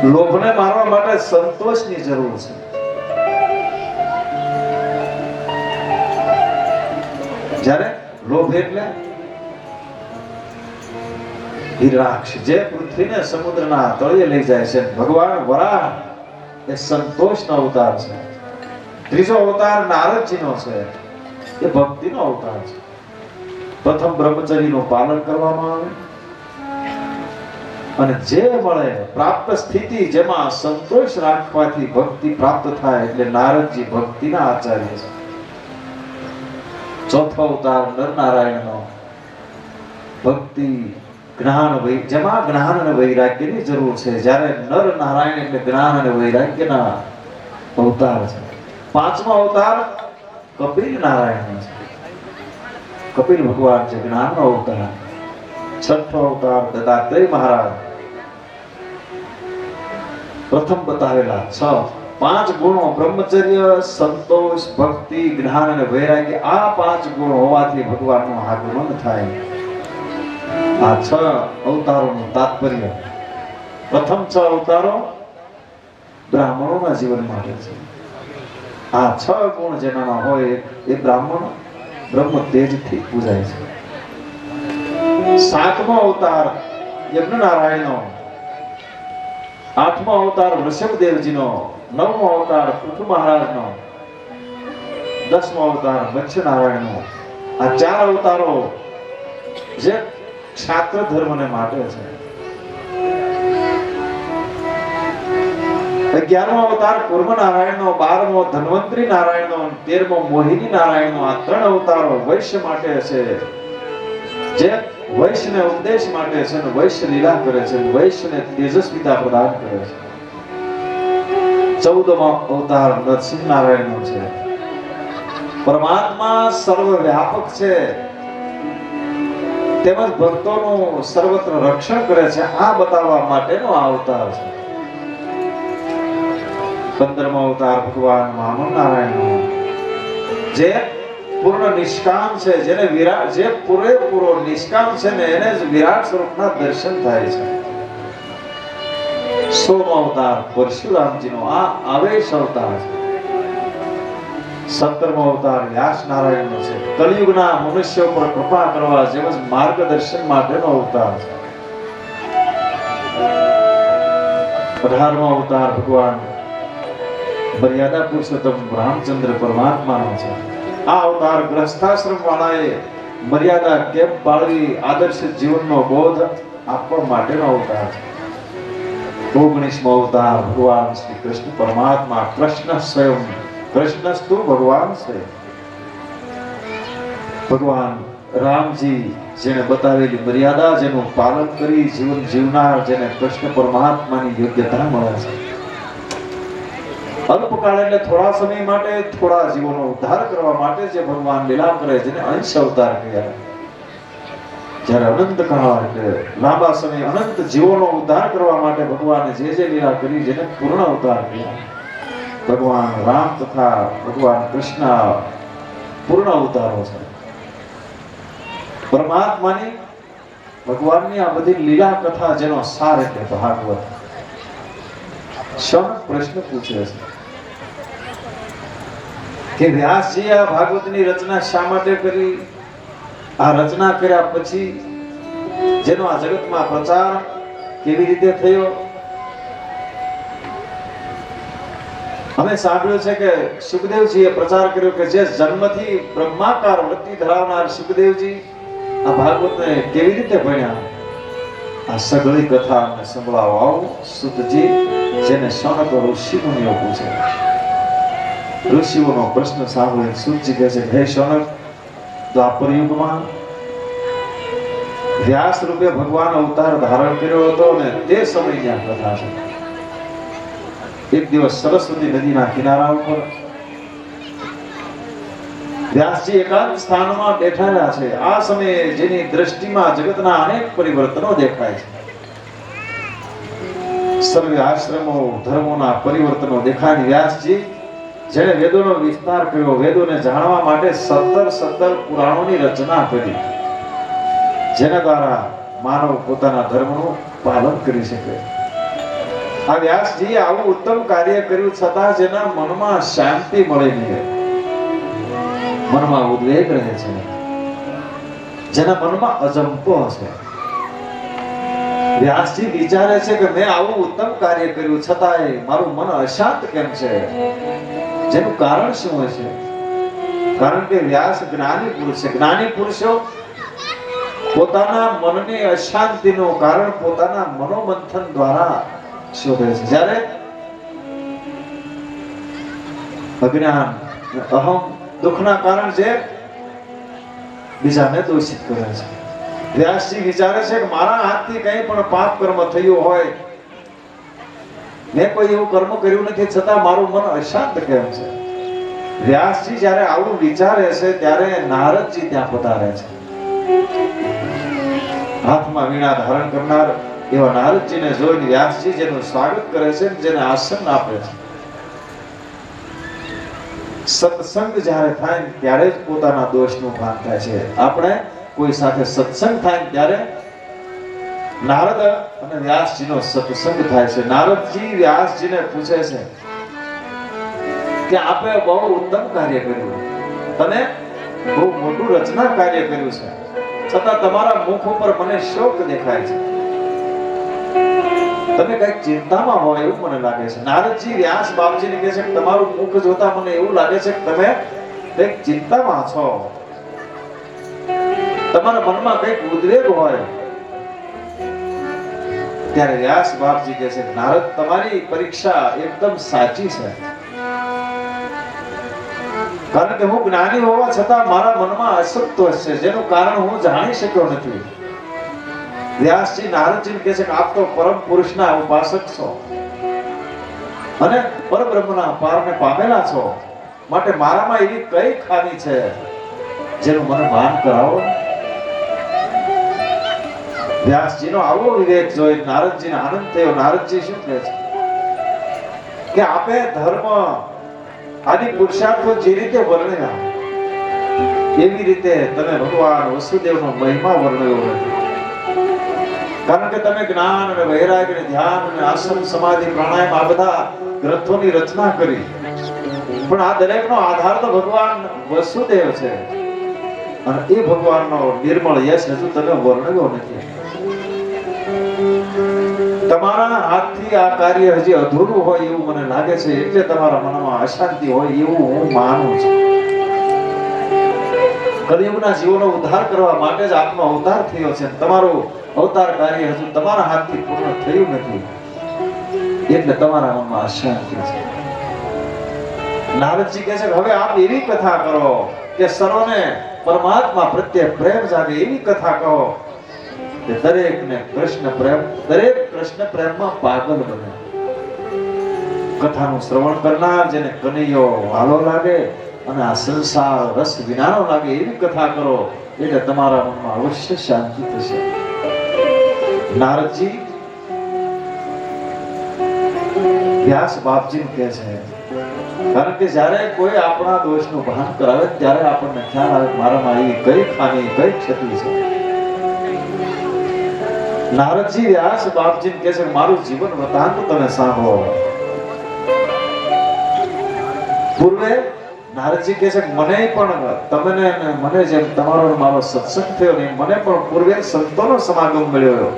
લોભને મારવા માટે સંતોષની જરૂર છે. જ્યારે લોભ એટલે હિરણાક્ષ જે પૃથ્વીને સમુદ્રના તળિયે લઈ જાય છે. ભગવાન વરાહ એ સંતોષનો અવતાર છે. ત્રીજો અવતાર નારદજીનો છે, એ ભક્તિનો અવતાર છે. પ્રથમ બ્રહ્મચર્યનું પાલન કરવામાં આવે અને જે મળે પ્રાપ્ત સ્થિતિ જેમાં સંતોષ રાખવાથી ભક્તિ પ્રાપ્ત થાય એટલે નારદજી ભક્તિના આચાર્ય છે. ચોથો અવતાર નરનારાયણનો ભક્તિ જ્ઞાન જેમાં જ્ઞાન અને વૈરાગ્યની જરૂર છે. જ્યારે નર નારાયણ એટલે જ્ઞાન અને વૈરાગ્યના અવતાર છે. પાંચમો અવતાર કપિલ નારાયણનો છે. કપિલ ભગવાન છે, જ્ઞાનનો અવતાર. છઠ્ઠો અવતાર દત્તાત્રેય મહારાજ. પ્રથમ બતાવેલા 5 ગુણો બ્રહ્મચર્ય, સંતોષ, ભક્તિ, જ્ઞાન અને વૈરાગ્ય. આ 5 ગુણ હોવાથી ભગવાનનું આગમન થાય. આ 6 અવતારોનું તાત્પર્ય. પ્રથમ 6 અવતારો બ્રાહ્મણોના જીવન માટે છે. આ 6 ગુણ જેનામાં હોય એ બ્રાહ્મણ બ્રહ્મ તેજથી પૂજાય છે. 7મો અવતાર યજ્ઞનારાયણનો, 8મો અવતાર વૃષભદેવજીનો, 9મો અવતાર પૃથુ મહારાજનો, 10મો અવતાર મત્સ્યનારાયણનો. આ 4 અવતારો જે ક્ષાત્ર ધર્મને માટે છે. 11મો અવતાર કુર્મ નારાયણનો, 12મો ધન્વંતરી નારાયણનો, 13મો મોહિની નારાયણનો. આ 3 અવતારો વૈશ્ય માટે છે, જે વૈશ્યને ઉપદેશ માટે છે અને વૈશ્ય લીલા કરે છે, વૈશ્યને તેજસ્વીતા પ્રદાન કરે છે. 14મો અવતાર નરસિંહ નારાયણનો છે. પરમાત્મા સર્વવ્યાપક છે તેમજ ભક્તોનું સર્વત્ર રક્ષણ કરે છે, આ બતાવવા માટેનો આ અવતાર છે. 15મો અવતાર ભગવાન વામન નારાયણનો, જે પૂર્ણ નિષ્કામ છે, જેને વિરાટ, જે પૂરેપૂરો નિષ્કામ છે ને એને જ વિરાટ સ્વરૂપના દર્શન થાય છે. 16મો અવતાર પરશુરામજીનો, આ આવેશ અવતાર છે. 17મો અવતાર વ્યાસ નારાયણનો છે, કલિયુગના મનુષ્યો પર કૃપા કરવા જેમ માર્ગદર્શન માટેનો અવતાર છે. 18મો અવતાર ભગવાન મર્યાદા પુરુષોત્તમ રામચંદ્ર પરમાત્માનો છે. આ અવતાર ગ્રસ્થાશ્રમ વાળાએ મર્યાદા કેમ પાળવી, આદર્શ જીવનનો બોધ આપવા માટેનો અવતાર છે. 19મો અવતાર ભગવાન શ્રી કૃષ્ણ પરમાત્મા, કૃષ્ણ સ્વયં, કૃષ્ણસ્તુ ભગવાન છે. ભગવાન રામજી જેને બતાવેલી મર્યાદા, જેનું પાલન કરી જીવન જીવનાર, જેને કૃષ્ણ પરમાત્માની યોગ્યતા મળે છે. અલ્પકાળ એટલે થોડા સમય માટે, થોડા જીવોનો ઉદ્ધાર કરવા માટે જે ભગવાન લીલા કરે, જેને અંશ અવતાર કહ્યા. જ્યારે અનંત કાળ એટલે લાંબા સમય અનંત જીવોનો ઉદ્ધાર કરવા માટે ભગવાને જે લીલા કરી, જેને પૂર્ણ અવતાર કહ્યા. ભગવાન રામ તથા ભગવાન કૃષ્ણ પૂર્ણ અવતારો છે. પરમાત્માની, ભગવાનની આ બધી લીલા કથા જેનો સાર એટલે ભાગવત. શૌનક પ્રશ્ન પૂછે છે કે વ્યાસજી આ ભાગવતની રચના શા માટે કરી? આ રચના કર્યા પછી જેનો આ જગતમાં પ્રચાર કેવી રીતે થયો? અમે સાંભળ્યું છે કે સુખદેવજીએ પ્રચાર કર્યો કે જે જન્મથી બ્રહ્માકાર વૃત્તિ ધરાવનાર સુખદેવજી આ ભાગવતને કેવી રીતે ભણ્યા? આ સઘળી કથા અમને સંભળાવો. આવો સુતજી, જેને શૌનક ઋષિ મુનિઓ પૂછે. ઋષિઓનો પ્રશ્ન સાંભળીને સુતજી કહે છે, હે શૌનક, દ્વાપર યુગમાં વ્યાસ રૂપે ભગવાન અવતાર ધારણ કર્યો હતો અને તે સમયની આ કથા છે. એક દિવસ સરસ્વતી નદીના કિનારા ઉપર વ્યાસજી એકાંત સ્થાનમાં બેઠેલા છે. આ સમયે જેની દ્રષ્ટિમાં જગતના અનેક પરિવર્તનો દેખાય છે. સર્વે આશ્રમો ધર્મોના પરિવર્તનો દેખાય. વ્યાસજી જેણે વેદોનો વિસ્તાર કર્યો, વેદોને જાણવા માટે 17 પુરાણોની રચના કરી, જેના દ્વારા માનવ પોતાના ધર્મનું પાલન કરી શકે. આ વ્યાસજી આવું ઉત્તમ કાર્ય કર્યું છતાં જેના મનમાં શાંતિ મળે નહીં, મનમાં ઉદ્વેગ રહે છે, જેના મનમાં અજંપો છે. વ્યાસજી વિચારે છે કે મેં આવું ઉત્તમ કાર્ય કર્યું છતાંય મારું મન અશાંત કેમ છે? જેનું કારણ શું હોય છે? કારણ કે વ્યાસ જ્ઞાની પુરુષ છે. જ્ઞાની પુરુષો પોતાના મનની અશાંતિનું કારણ પોતાના મનોમંથન દ્વારા શોધે છે. જ્યારે અજ્ઞાન, અહમ, દુઃખના કારણ જે બીજાને દોષિત કરે છે. વ્યાસજી વિચારે છે કે મારા હાથથી કંઈ પણ પાપ કર્મ થયું હોય, મેં કોઈ એવું કર્મ કર્યું નથી, છતાં મારું મન અશાંત કેમ છે? વ્યાસજી જ્યારે આવું વિચારે છે ત્યારે નારદજી ત્યાં પધારે છે. હાથમાં વીણા ધારણ કરનાર એવા નારદજીને જોઈને વ્યાસજી જેનું સ્વાગત કરે છે, જેને આસન આપે છે. સત્સંગ જ્યારે થાય ત્યારે જ પોતાના દોષનું ભાન થાય છે. આપણે કોઈ સાથે સત્સંગ થાય ત્યારે નારદ અને વ્યાસજીનો સત્સંગ થાય છે. નારદજી વ્યાસજીને પૂછે છે કે આપે બહુ ઉત્તમ કાર્ય કર્યું, તમે બહુ મોટું રચના કાર્ય કર્યું છે, છતાં તમારા મુખ ઉપર મને શોક દેખાય છે. તમે કઈક ચિંતામાં હોય એવું મને લાગે છે. નારદજી વ્યાસ બાપજીને કહે છે કે તમારું મુખ જોતા મને એવું લાગે છે કે તમે કઈક ચિંતામાં છો, તમારા મનમાં કઈક ઉદ્વેગ હોય. ત્યારે વ્યાસ બાપજી કહે છે નારદ, તમારી પરીક્ષા એકદમ સાચી છે, કારણ કે હું જ્ઞાની હોવા છતાં મારા મનમાં અસંતોષ છે, જેનું કારણ હું જાણી શક્યો નથી. વ્યાસજી નારદજીને કહે છે કે આપ તો પરમ પુરુષના ઉપાસક છો અને પરબ્રહ્મના પારને પામેલા છો, માટે મારામાં એવી કઈ ખામી છે જેનું મને ભાન કરાવો. વ્યાસજીનો આવો વિવેક જોઈ નારદજીને આનંદ થયો. નારદજી શું કહે છે કે આપે ધર્મ આદિ પુરુષાર્થો જે રીતે વર્ણ્યા એવી રીતે તમે ભગવાન વસુદેવનો મહિમા વર્ણ્યો નથી, કારણ કે તમે જ્ઞાન અને વૈરાગ્ય અને ધ્યાન અને આસન સમાધિ પ્રાણાયામ આ બધા ગ્રંથોની રચના કરી, પણ આ દરેકનો આધાર તો ભગવાન વસુદેવ છે અને એ ભગવાનનો નિર્મળ યશ હજુ તમે વર્ણવ્યો નથી. તમારા હાથથી આ કાર્ય હજી અધૂરું હોય એવું મને લાગે છે, એટલે તમારા મનમાં અશાંતિ હોય એવું હું માનું છું. કલિયુગના જીવોનો ઉદ્ધાર કરવા માટે જ આપનો અવતાર થયો છે. તમારું અવતાર કાર્ય હજુ તમારા હાથથી પૂર્ણ થયું નથી, એટલે તમારા મનમાં અશાંતિ છે. નારદજી કહે છે કે હવે આપ એવી કથા કરો કે સર્વને પરમાત્મા પ્રત્યે પ્રેમ જાગે, એવી કથા કહો કે દરેક કૃષ્ણ પ્રેમમાં પાગલ બને. કથાનું શ્રવણ કરનાર જેને કનૈયો વાલો લાગે અને આ સંસાર રસ વિનાનો લાગે એવી કથા કરો, એટલે તમારા મનમાં અવશ્ય શાંતિ થશે. નારદજી વ્યાસ બાપજી કહે છે, કારણ કે જ્યારે કોઈ આપણા દોષનું ભાન કરાવે ત્યારે આપણને ખ્યાલ આવે મારામાં એવી કઈ ખામી, કઈ ક્ષતિ છે. નારદજી વ્યાસ બાપજી કહે છે મારું જીવન વૃતાંત તમે સાંભળો. પૂર્વે નારદજી કહે છે મને પણ તમને મને જેમ તમારો મારો સત્સંગ થયો ને મને પણ પૂર્વે સંતોનો સમાગમ મળ્યો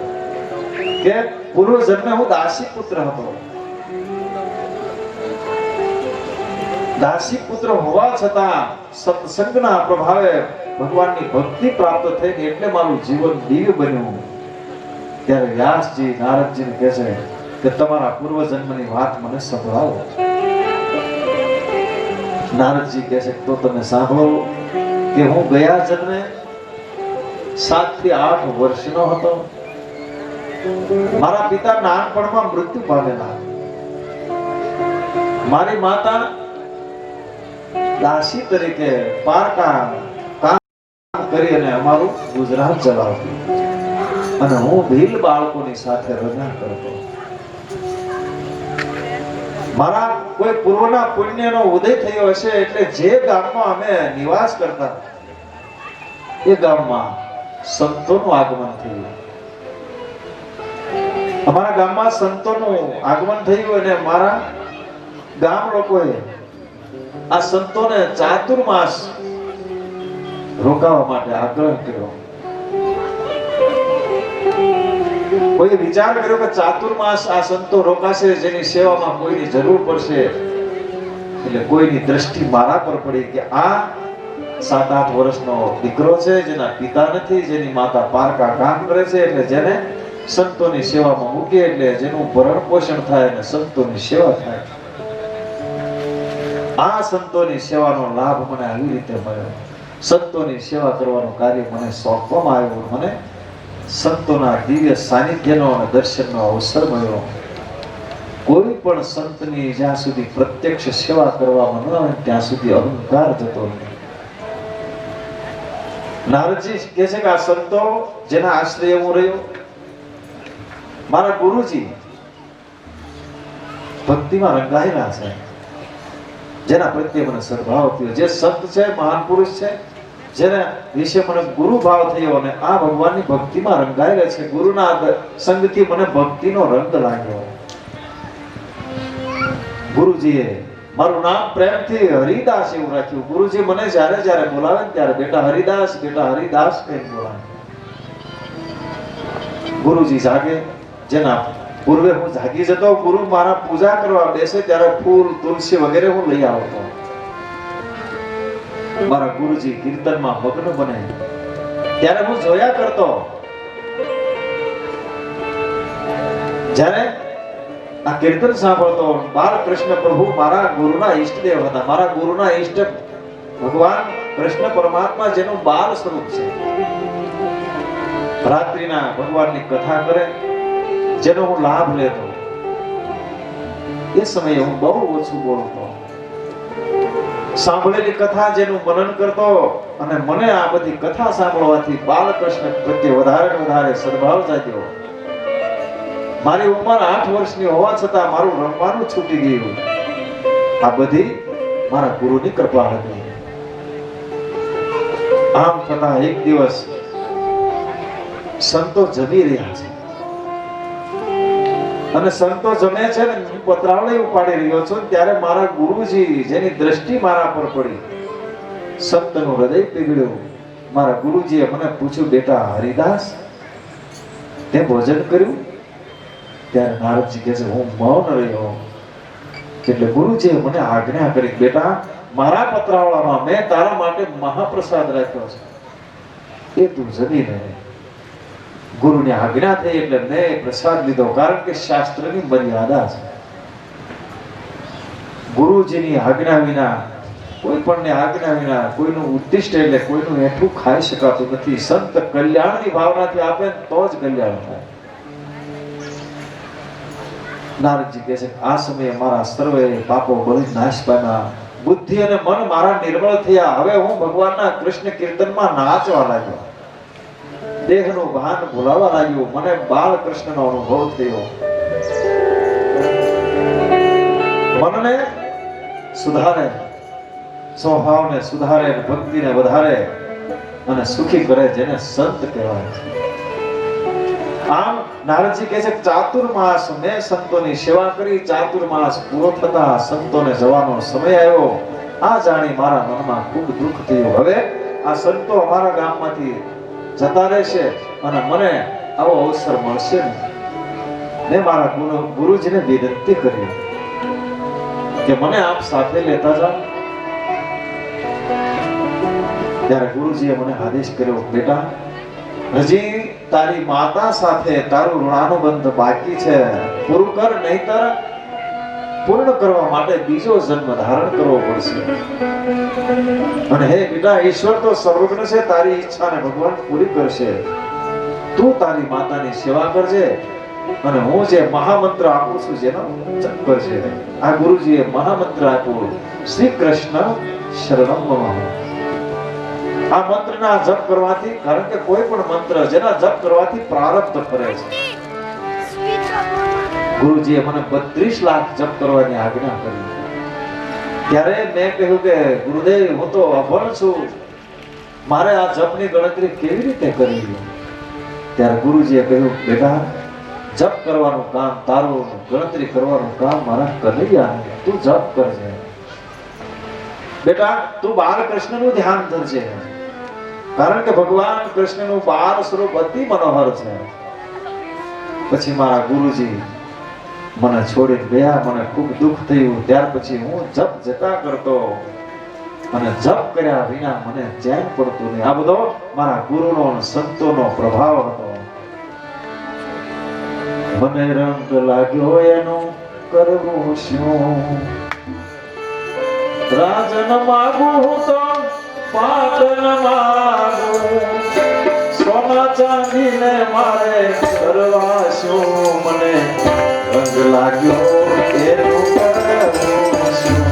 કે પૂર્વ જન્મે હું દાસી પુત્ર હતો. દાસી પુત્ર હોવા છતાં સત્સંગના પ્રભાવે ભગવાનની ભક્તિ પ્રાપ્ત થઈ, એટલે મારું જીવન દિવ્ય બન્યું. ત્યારે વ્યાસજી નારદજીને કહે છે કે તમારા પૂર્વ જન્મની વાત મને સંભળાવો. નારદજી કહે છે તો તમે સાંભળો કે હું ગયા જન્મે 7 થી 8 વર્ષનો હતો. મારા પિતા નાનપણમાં મૃત્યુ પામેલા. મારી માતા દાસી તરીકે પારકા કામ કરી અને અમારું ગુજરાન ચલાવતી, અને હું ભીલ બાળકોની સાથે રજા કરતો. મારા કોઈ પૂર્વના પુણ્યનો ઉદય થયો હશે, એટલે જે ગામમાં અમે નિવાસ કરતા એ ગામમાં સંતોનું આગમન થયું. અમારા ગામમાં સંતોનું આગમન થયું અને મારા ગામ લોકોએ આ સંતોને ચાતુર્માસ રોકાવા માટે આગ્રહ કર્યો. કોઈ વિચાર કર્યો કે ચાતુર્માસ આ સંતો રોકાશે, જેની સેવામાં કોઈની જરૂર પડશે, એટલે કોઈની દ્રષ્ટિ મારા પર પડી કે આ 7-8 વર્ષનો દીકરો છે, જેના પિતા નથી, જેની માતા પારકા કામ કરે છે, એટલે જેને સંતોની સેવામાં મૂકે એટલે જેનું ભરણ પોષણ થાય અને સંતોની સેવા થાય. આ સંતોની સેવાનો લાભ મને આવી રીતે મળ્યો. સંતોની સેવા કરવાનું કાર્ય મને સોંપવામાં આવ્યું. મને સંતોના દિવ્ય સાનિધ્યનો અને દર્શનનો અવસર મળ્યો. કોઈ પણ સંતની જ્યાં સુધી પ્રત્યક્ષ સેવા કરવામાં ન આવે ત્યાં સુધી અહંકાર જતો નથી. નારદજી કહે છે કે આ સંતો જેના આશ્રય હું રહ્યો, મારા ગુરુજી ભક્તિમાં રંગાયેલા છે, જેના પ્રત્યે મને સદભાવ થયો, જે સંત છે, મહાન પુરુષ છે, જેના વિશે મને ગુરુ ભાવ થયો અને આ ભગવાનની ભક્તિમાં રંગાયેલા છે, ગુરુના સંગથી મને ભક્તિનો રંગ લાગ્યો. ગુરુજીએ મારું નામ પ્રેમથી હરિદાસ એવું રાખ્યું. ગુરુજી મને જ્યારે જ્યારે બોલાવે ને ત્યારે બેટા હરિદાસ કહીને બોલાવે. ગુરુજી જાગે, જેના પૂર્વે હું જાગી જતો, ગુરુ મારા પૂજા કરવા બેસે ત્યારે ફૂલ તુલસી વગેરે હું લઈ આવતો. મારા ગુરુજી કીર્તનમાં મગ્ન બને ત્યારે હું જોયા કરતો. જ્યારે આ કીર્તન સાંભળતો, બાલકૃષ્ણ પ્રભુ મારા ગુરુના ઈષ્ટદેવ હતા. મારા ગુરુના ઈષ્ટ ભગવાન કૃષ્ણ પરમાત્મા જેનું બાલ સ્વરૂપ છે. રાત્રિના ભગવાનની કથા કરે, જેનો હું લાભ લેતો. એ સમયે હું બહુ ઓછું બોલતો, સાંભળેલી કથા જેનું મનન કરતો અને મને આ બધી કથા સાંભળવાથી બાલકૃષ્ણ પ્રત્યે વધારે સદભાવ જાગ્યો. મારી ઉંમર 8 વર્ષની હોવા છતાં મારું રમવાનું છૂટી ગયું. આ બધી મારા ગુરુની કૃપા હતી. આમ છતાં એક દિવસ સંતો જમી રહ્યા છે અને સંતો જમે છે ને હું પતરાવળી ઉપાડી રહ્યો છું, ત્યારે મારા ગુરુજી જેની દ્રષ્ટિ મારા પર પડી, સંતનું હૃદય પીગળ્યું. મારા ગુરુજીએ મને પૂછ્યું, બેટા હરિદાસ તે ભોજન કર્યું? ત્યારે નારદજી કહે છે હું મૌન રહ્યો. એટલે ગુરુજીએ મને આજ્ઞા કરી, બેટા મારા પતરાવળામાં મેં તારા માટે મહાપ્રસાદ રાખ્યો છે, એ તું જમી લે. ગુરુની આજ્ઞા થઈ એટલે મેં પ્રસાદ લીધો, કારણ કે શાસ્ત્રની મર્યાદા છે. ગુરુજીની આજ્ઞા વિના, કોઈ પણની આજ્ઞા વિના કોઈનું ઉદ્દિષ્ટ એટલે કોઈનું હેઠું ખાઈ શકાતું નથી. સંત કલ્યાણની ભાવનાથી આપે તો જ કલ્યાણ થાય. નારદજી કહે છે આ સમયે મારા સર્વે પાપો બળી નાશ પામ્યા, બુદ્ધિ અને મન મારા નિર્મળ થયા. હવે હું ભગવાનના કૃષ્ણ કીર્તનમાં નાચવા લાગ્યો, દેહનું ભાન ભૂલાવા લાગ્યું. મને બાલકૃષ્ણનો અનુભવ થયો. મનને સુધારે, સ્વભાવને સુધારે, ભક્તિને વધારે અને સુખી કરે, જેને સંત કહેવાય છે. આમ નારદજી કહે છે ચાતુર્માસ મેં સંતોની સેવા કરી. ચાતુર્માસ પૂરો થતા સંતોને જવાનો સમય આવ્યો. આ જાણી મારા મનમાં ખૂબ દુઃખ થયું. હવે આ સંતો અમારા ગામમાંથી જતા રહેશે અને મને આવો અવસર મળશે ને. મેં મારા ગુરુજીને વિનંતી કરી કે મને આપ સાથે લેતા જાઓ. ત્યારે ગુરુજીએ મને આદેશ કર્યો, બેટા હજી તારી માતા સાથે તારું ઋણાનુબંધ બાકી છે, પૂરું કર, નહીતર પૂર્ણ કરવા માટે બીજો જન્મ ધારણ કરવો પડશે. અને હે બેટા, ઈશ્વર તો સર્વજ્ઞ છે, તારી ઈચ્છાને ભગવાન પૂરી કરશે. તું તારી માતાની સેવા કરજે અને હું જે મહામંત્ર આપું છું જેનો જપ કરજે. આ ગુરુજીએ મહામંત્ર આપ્યો, શ્રી કૃષ્ણ શરણમ મમ. આ મંત્રના જપ કરવાથી, કારણ કે કોઈ પણ મંત્ર જેના જપ કરવાથી પ્રારબ્ધ ફરે છે. ગુરુજીએ મને 32 લાખ જપ કરવાની આજ્ઞા કરી. ત્યારે મેં કહ્યું કે ગુરુદેવ હું તો અભણ છું, મારે આ જપની ગણતરી કેવી રીતે કરવી? ત્યારે ગુરુજીએ કહ્યું, બેટા જપ કરવાનું કામ તારું, ગણતરી કરવાનું કામ મારા કનૈયા, તું જપ કરજે. બેટા તું બાલકૃષ્ણનું ધ્યાન ધરજે, કારણ કે ભગવાન કૃષ્ણનું બાળ સ્વરૂપ અતિ મનોહર છે. પછી મારા ગુરુજી મને છોડીને ગયા. મને ખૂબ દુઃખ થયું. ત્યાર પછી હું જપ જતા કરતો અને જપ કર્યા વિના મને ચેન પડતું નહીં. આ બધો મારા ગુરુનો અને સંતોનો પ્રભાવ હતો. મને રંગ લાગ્યો એનું કરવું શું? રાજન માગું તો પાટન માગું, સોના ચાંદીને મારે કરવા શું? મને રંગ લાગ્યો એનું કરવું શું?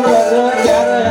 સૂરજ ક્યારે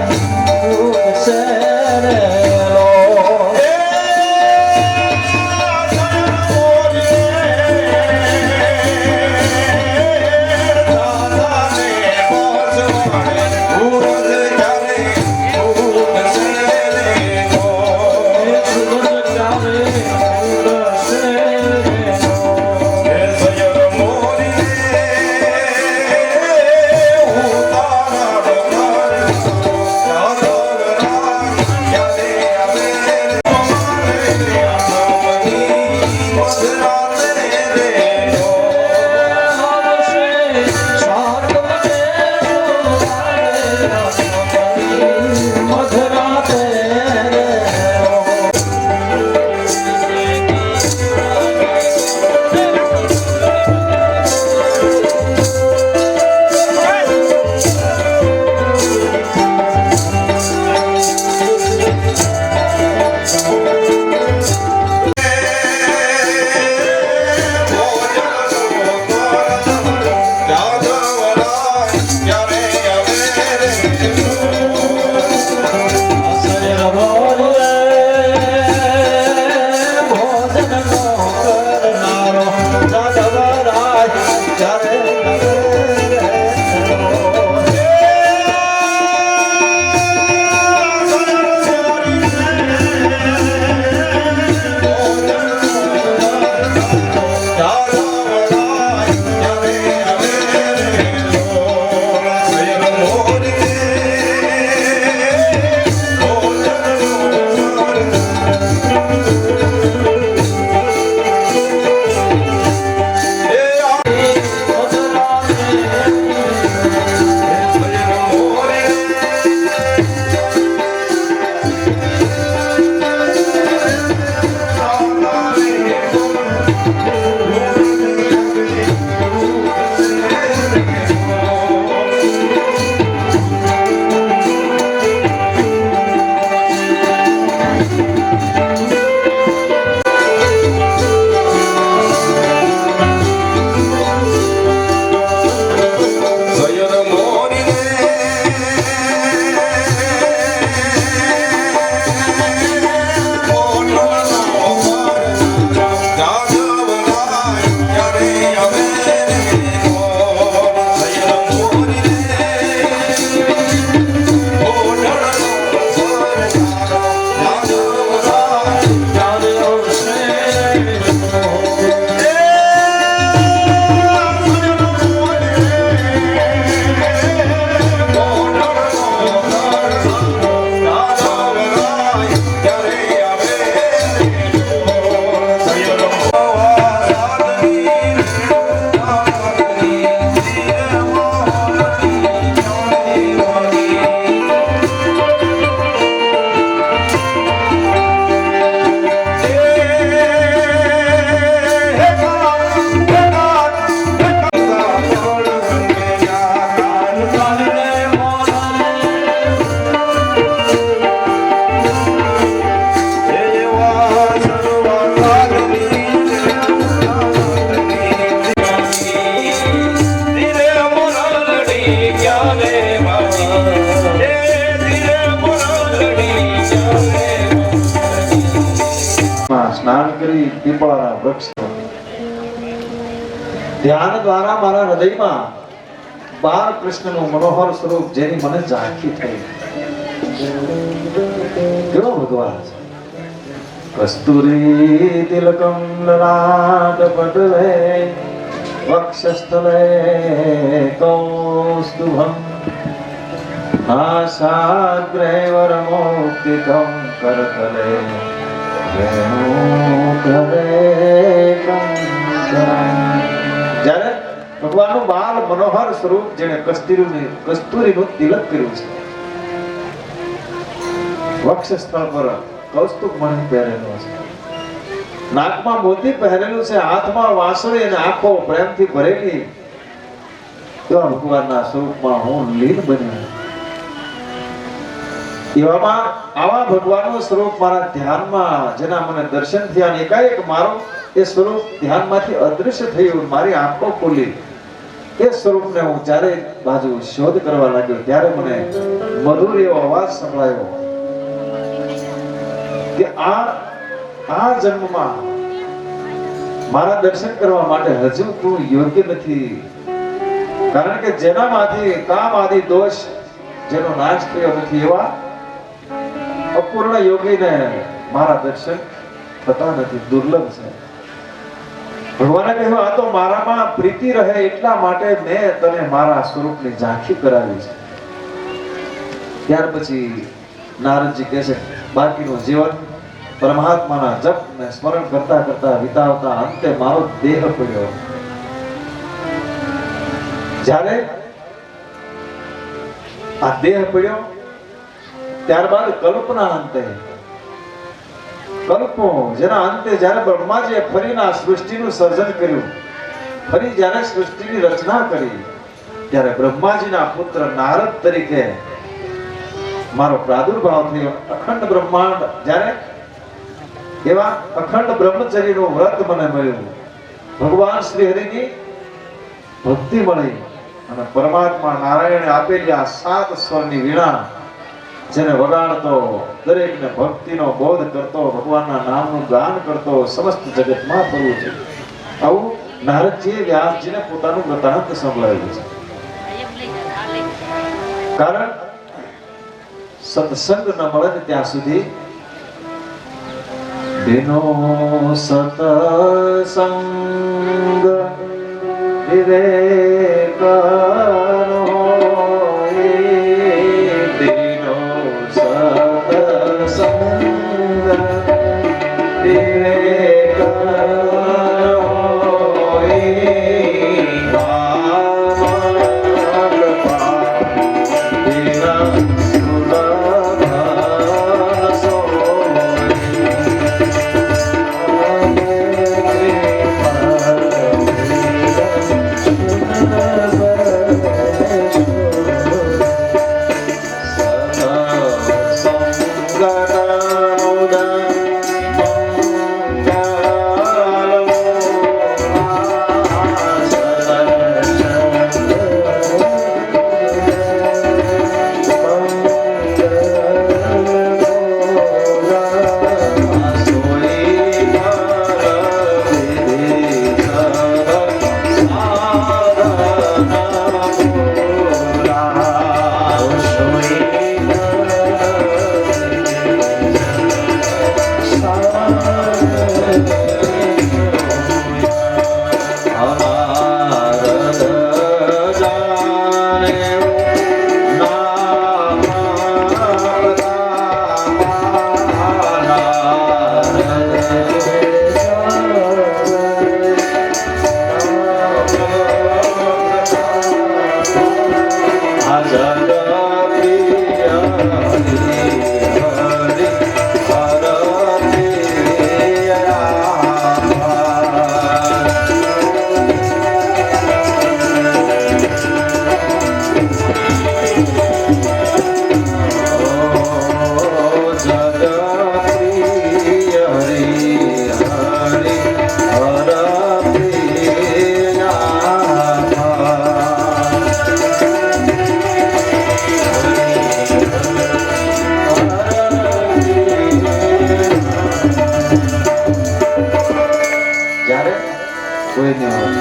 વૃક્ષ ધ્યાન દ્વારા મારા હૃદયમાં બાળકૃષ્ણનું મનોહર સ્વરૂપ જેની મને ઝાંખી થઈ કેવો ભગવાન છે કસ્તુરી તિલકમ લલાટ પટલે વક્ષસ્થલે કૌસ્તુભમ આશાગ્રે વરમોક્તિકમ કરતલે જ્યારે ભગવાનનું બાલ મનોહર સ્વરૂપ જેને કસ્તુરીનું તિલક કર્યું છે વક્ષસ્થળ પર કૌસ્તુભ મણિ પહેરેલો છે નાકમાં મોતી પહેરેલું છે હાથમાં વાંસળી અને આંખો પ્રેમથી ભરેલી એવા ભગવાનના સ્વરૂપમાં હું લીન બન્યો એવામાં આવા ભગવાનનું સ્વરૂપ મારા ધ્યાનમાં જેના મને દર્શન થયા એકાએક મારું એ સ્વરૂપ ધ્યાનમાંથી અદૃશ્ય થયું મારી આંખો ખોલી એ સ્વરૂપને હું ચારે બાજુ શોધ કરવા લાગ્યો ત્યારે મને મધુર એવો અવાજ સંભળાયો કે આ જન્મમાં મારા દર્શન કરવા માટે હજુ તું યોગ્ય નથી કારણ કે જેનામાંથી કામ આદિ દોષ જેનો નાશ થયો નથી એવા અપૂર્ણ યોગીને મારા દર્શન થતા નથી દુર્લભ છે ભગવાને કહ્યું આ તો મારામાં પ્રીતિ રહે એટલા માટે મેં તને મારા સ્વરૂપની ઝાંખી કરાવી છે ત્યાર પછી નારદજી કહે છે બાકીનું જીવન પરમાત્માના જપ ને સ્મરણ કરતા કરતા વિતાવતા અંતે મારો દેહ પડ્યો જ્યારે આ દેહ પડ્યો ત્યારબાદ કલ્પના અંતે કલ્પો જેના અંતે જ્યારે બ્રહ્માજીએ ફરીના સૃષ્ટિનું સર્જન કર્યું ફરી જ્યારે સૃષ્ટિની રચના કરી ત્યારે બ્રહ્માજીના પુત્ર નારદ તરીકે મારો પ્રાદુર્ભાવ થયો અખંડ બ્રહ્માંડ જ્યારે એવા અખંડ બ્રહ્મચર્યનું વ્રત મને મળ્યું ભગવાન શ્રી હરિની ભક્તિ મળી અને પરમાત્મા નારાયણે આપેલી આ 7 સ્વરની વીણા જેને વગાડતો દરેકને ભક્તિનો બોધ કરતો ભગવાનના નામનું ગાન કરતો સમસ્ત જગતમાં ફરવું છે આવું નારદજીએ વ્યાસજીને પોતાનું વૃત્તાંત સંભળાવ્યું છે કારણ સત્સંગ ન મળે ત્યાં સુધી દિનો સતસંગ વિવેકનો દિનો સતસંગ વિવેક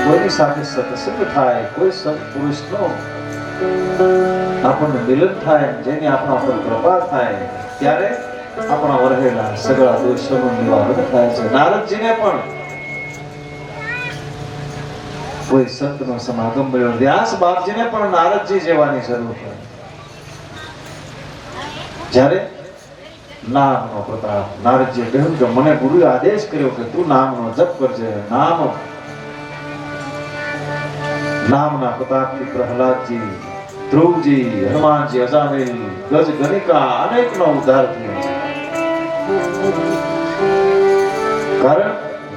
કોઈની સાથે સત્સંગ થાય, કોઈ સંત પુરુષનો આપણને મિલન થાય, જેની આપણા પર કૃપા થાય, ત્યારે આપણા વरहेલા સગળા દોષોનું નિવારણ થાય છે. નારદજીને પણ કોઈ સંતનો સમાગમ મળ્યો. વ્યાસ બાપજીને પણ નારદજી જેવાની જરૂર પડી. જ્યારે નામનો પ્રતાપ, નારદજીએ કહ્યું કે મને ગુરુએ આદેશ કર્યો કે તું નામનો જપ કરજે. નામના પ્રતાપથી પ્રહલાદજી, ધ્રુવજી, હનુમાનજી, અજામિલ, ગજ, ગણિકા અનેકનો ઉદ્ધાર થયો. કારણ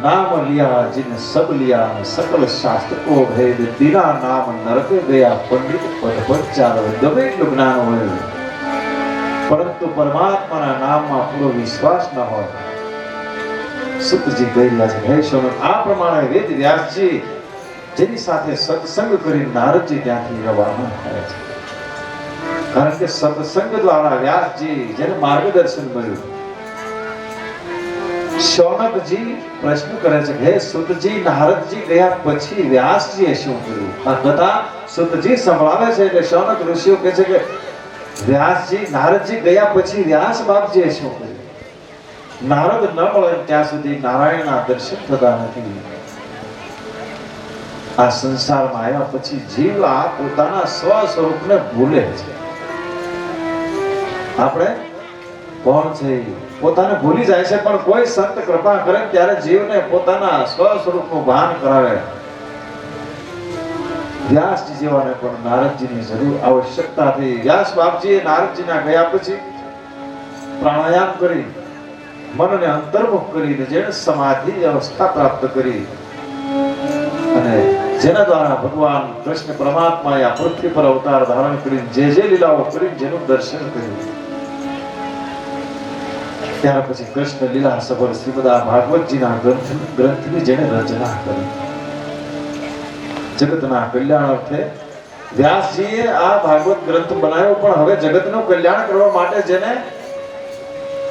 नाम लिया जिन सब लिया, सकल शास्त्र को भेद, बिना नाम नरक गया, पंडित पद पर चारो. गમે એટલું જ્ઞાન હોય, પરંતુ પરમાત્માના નામમાં પૂરો વિશ્વાસ ન હોય. સુતજી કહી રહ્યા છે, હે સોનક, આ પ્રમાણે વેદ વ્યાસજી જેની સાથે સત્સંગ કરી નારદજી ત્યાંથી રવાના થાય છે. કારણ કે સત્સંગ દ્વારા વ્યાસજી જેને માર્ગદર્શન મળ્યું. શૌનકજી પ્રશ્ન કરે છે, હે સુતજી, નારદજી ગયા પછી વ્યાસજીએ શું કર્યું? આ કથા સુતજી સંભળાવે છે એટલે શૌનક ઋષિઓ કહે છે કે વ્યાસજી, નારદજી ગયા પછી વ્યાસ બાપજીએ શું કર્યું? નારદ ન મળે ત્યાં સુધી નારાયણના દર્શન થતા નથી. આ સંસારમાં આવ્યા પછી જીવ આ પોતાના સ્વ સ્વરૂપને ભૂલે છે. આપણે કોણ છે પોતાને ભૂલી જાય છે, પણ કોઈ સંત કૃપા કરે ત્યારે જીવને પોતાના સ્વ સ્વરૂપનું ભાન કરાવે. વ્યાસજી જેવાને પણ નારદજીની જરૂર આવશ્યકતા થઈ. વ્યાસ બાપજીએ નારદજીના ગયા પછી પ્રાણાયામ કરી, મનને અંતર્મુખ કરીને જેને સમાધિ અવસ્થા પ્રાપ્ત કરી અને જેના દ્વારા ભગવાન કૃષ્ણ પરમાત્માએ આ પૃથ્વી પર અવતાર ધારણ કરીને જે લીલાઓ કરી જેનું દર્શન કર્યું, ત્યાર પછી કૃષ્ણ લીલા સફળ શ્રીમદ ભાગવતજીના ગ્રંથની જેને રચના કરી. જગતના કલ્યાણ અર્થે વ્યાસજીએ આ ભાગવત ગ્રંથ બનાવ્યો, પણ હવે જગતનું કલ્યાણ કરવા માટે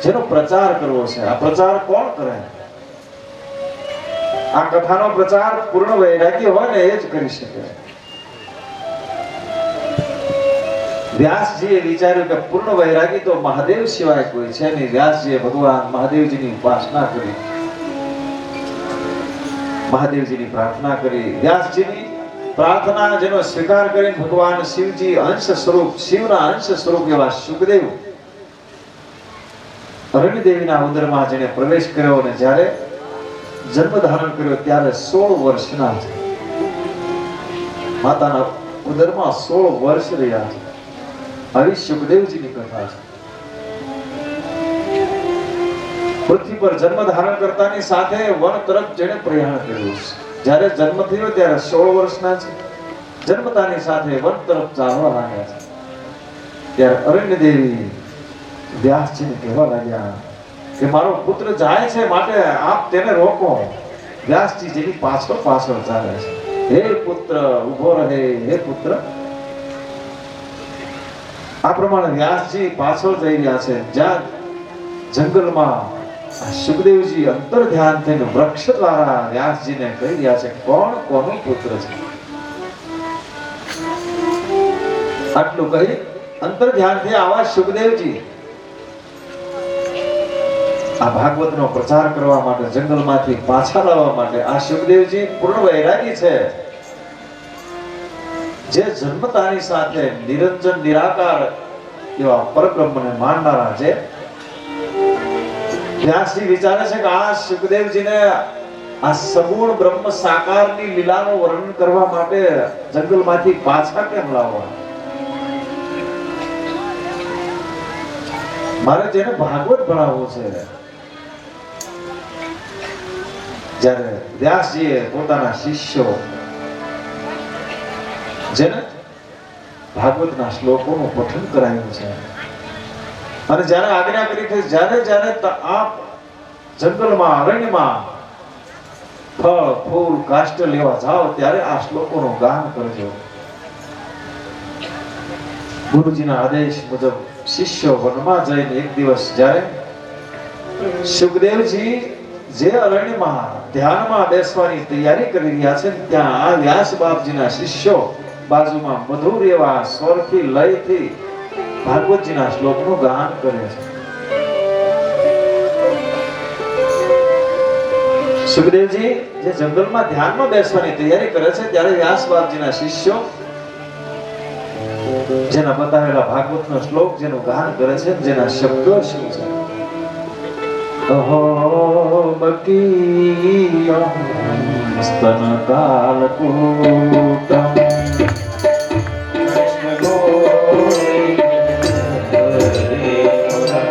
જેનો પ્રચાર કરવો છે. આ પ્રચાર કોણ કરે? આ કથાનો પ્રચાર પૂર્ણ વૈરાગ્ય હોય ને એ જ કરી શકે. વ્યાસજીએ વિચાર્યું કે પૂર્ણ વૈરાગી તો મહાદેવ સિવાય કોઈ છે નહીં. વ્યાસજીએ ભગવાન મહાદેવજીની ઉપાસના કરી, મહાદેવજીની પ્રાર્થના કરી. વ્યાસજીની પ્રાર્થના જેનો સ્વીકાર કરીને ભગવાન શિવજી અંશ સ્વરૂપ, શિવના અંશ સ્વરૂપ એવા સુખદેવ અરણ્યદેવીના ઉદરમાં જેને પ્રવેશ કર્યો અને જ્યારે જન્મ ધારણ કર્યો ત્યારે 16 વર્ષના છે. માતાના ઉદરમાં 16 વર્ષ રહ્યા છે. આવી સુખદેવજીની કથા છે. પૃથ્વી પર જન્મ ધારણ કરતાની સાથે વન તરફ જેને પ્રયાણ કર્યું. જ્યારે જન્મ થયો ત્યારે 16 વર્ષના છે. જન્મતાની સાથે વન તરફ ચાલવા લાગ્યા છે. ત્યારે અરણ્ય દેવી વ્યાસજીને કહેવા લાગ્યા કે મારો પુત્ર જાય છે, માટે આપ તેને રોકો. વ્યાસજી જેની પાછળ પાછળ ચાલે છે. હે પુત્ર ઉભો રહે, હે પુત્ર. આ પ્રમાણે વ્યાસજી પાછળ જઈ રહ્યા છે. જ્યાં જંગલમાં સુખદેવજી અંતર ધ્યાન થઈને વૃક્ષ દ્વારા વ્યાસજીને કહી રહ્યા છે કોણ કોનું પુત્ર છે. આટલું કહી અંતર ધ્યાનથી આવા સુખદેવજી આ ભાગવતનો પ્રચાર કરવા માટે જંગલમાંથી પાછા લાવવા માટે આ સુખદેવજી પૂર્ણ વૈરાગી છે. જે જન્મતાની સાથે નિરંજન નિરાકાર એવા પરબ્રહ્મને માનનારા છે. વ્યાસજી વિચારે છે કે આ સુખદેવજીને આ સગુણ બ્રહ્મ સાકારની લીલાનું વર્ણન કરવા માટે જંગલમાંથી પાછા કેમ લાવવા? મારે જેને ભાગવત ભણાવવું છે. જ્યારે વ્યાસજીએ પોતાના શિષ્યો જેને ભાગવતના શ્લોકોનું પઠન કરાયું છે અને જ્યારે આજ્ઞા કરી કે જ્યારે આપ જંગલમાં અરણ્યમાં ફળ ફૂલ કાષ્ટ લેવા જાઓ ત્યારે આ શ્લોકોનું ગાન કરજો. ગુરુજીના આદેશ મુજબ શિષ્યો વનમાં જઈને એક દિવસ જ્યારે સુખદેવજી જે અરણ્યમાં ધ્યાનમાં બેસવાની તૈયારી કરી રહ્યા છે ત્યાં આ વ્યાસ બાપજીના શિષ્યો બાજુમાં મધુર એવા સ્વરથી લયથી ભાગવતજીના શ્લોકનું ગાન કરે છે. સુખદેવજી જે જંગલમાં ધ્યાનમાં બેસવાની તૈયારી કરે છે ત્યારે વ્યાસ બાપજીના શિષ્યો જેના બતાવેલા ભાગવતનો શ્લોક જેનું ગાન કરે છે જેના શબ્દો શું છે? અહો બકીયમ સ્તન કાલકૂટમ કૃષ્ણ ગોવિંદ શ્રી કૃષ્ણ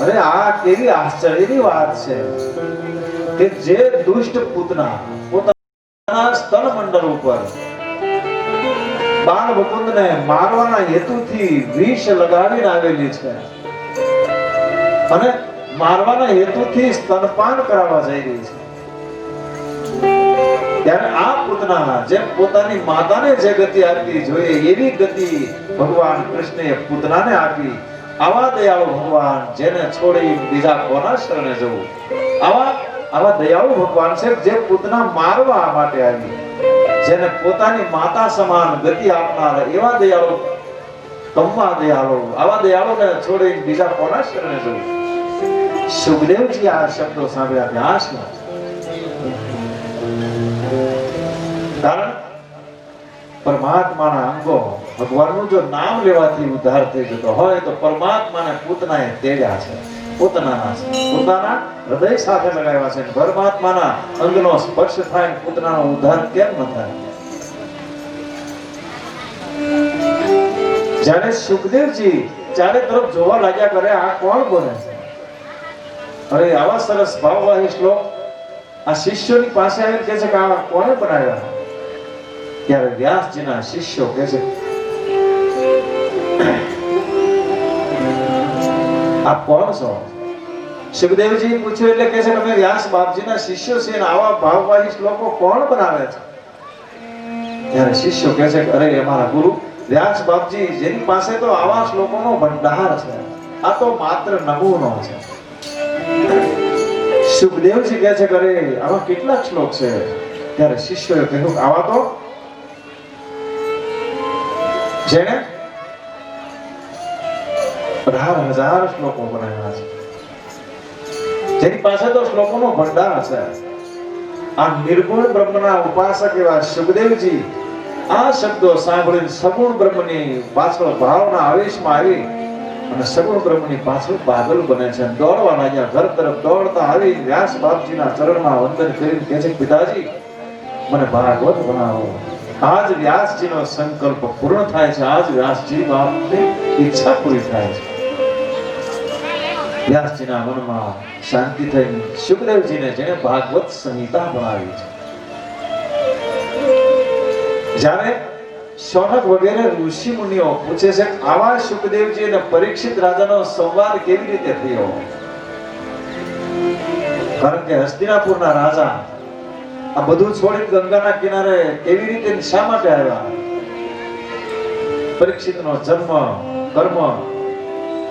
અરે આ કેવી આશ્ચર્યની વાત છે કે જે દુષ્ટ પૂતના પોતાના સ્તન મંડળ ઉપર બાણ મુકુંદને મારવાના હેતુથી વિષ લગાવીને આવેલી છે અને મારવાના હેતુથી સ્તનપાન કરાવવા જઈ રહી છે, ત્યારે આ પૂતના જે પોતાની માતાને જે ગતિ આપવી જોઈએ એવી ગતિ ભગવાન કૃષ્ણએ પૂતનાને આપી. આવા દયાળુ ભગવાન જેને છોડી બીજા કોના શરણે જવું? આવા દયાળુ ભગવાન છે જે પૂતના મારવા માટે આવી, જેને પોતાની માતા સમાન ગતિ આપનાર એવા દયાળુ, તમવા દયાળુ, આવા દયાળુને છોડી બીજા કોના શરણે જવું? સુખદેવજી આ શબ્દો સાંભળ્યા ત્યાં શું? કારણ પરમાત્માના અંગો ભગવાનનું જો નામ લેવાથી ઉદ્ધાર થઈ જતો હોય તો પરમાત્માને પૂતનાએ તેડ્યા છે, પોતાના હૃદય સાથે લગાવ્યા છે. પરમાત્માના અંગનો સ્પર્શ થાય પૂતનાનો ઉદ્ધાર કેમ ન થાય? જ્યારે સુખદેવજી ચારે તરફ જોવા લાગ્યા કરે આ કોણ બોલે છે? અરે આવા સરસ ભાવવાહી શ્લોક આ શિષ્યોની પાસે આવીને કહે છે કે આ કોણે બનાવ્યા? ત્યારે વ્યાસજીના શિષ્યો કહે છે આપ કોણ છો? સુખદેવજી પૂછ્યું એટલે કહે છે કે અમે વ્યાસ બાપજીના શિષ્યો છીએ. આવા ભાવવાહી શ્લોકો કોણ બનાવે છે? ત્યારે શિષ્યો કહે છે અરે અમારા ગુરુ વ્યાસ બાપજી જેની પાસે તો આવા શ્લોકોનો ભંડાર છે, આ તો માત્ર નમૂનો છે. સુખદેવજી કહે છે કે અરે આવા કેટલાક શ્લોક છે? ત્યારે શિષ્યોએ કહ્યું આવા તો જેને 18,000 શ્લોકો બનાવ્યા છે, જેની પાસે તો શ્લોકોનો ભંડાર છે. આ નિર્ગુણ બ્રહ્મના ઉપાસક એવા સુખદેવજી આ શબ્દો સાંભળીને સગુણ બ્રહ્મની પાછળ ભાવના આવેશમાં આવી અને સગુણ બ્રહ્મની પાછળ પાગલ બને છે, દોડવા લાગ્યા. ઘર તરફ દોડતા આવી વ્યાસ બાપજીના ચરણમાં વંદન કરીને કહે છે પિતાજી મને ભાગવત બનાવો. આજ વ્યાસજીનો સંકલ્પ પૂર્ણ થાય છે, આજ વ્યાસજી બાપની ઈચ્છા પૂરી થાય છે. વ્યાસજીના મનમાં શાંતિ થઈ સુખદેવજીને જેને ભાગવત સંહિતા બનાવી છે. જ્યારે શૌનક વગેરે ઋષિ મુનિઓ પૂછે છે આવા સુખદેવજી અને પરીક્ષિત રાજાનો સંવાદ કેવી રીતે થયો? કારણ કે હસ્તિનાપુરના રાજા આ બધું છોડી ગંગાના કિનારે કેવી રીતે શા માટે આવ્યા? પરીક્ષિતનો જન્મ, કર્મ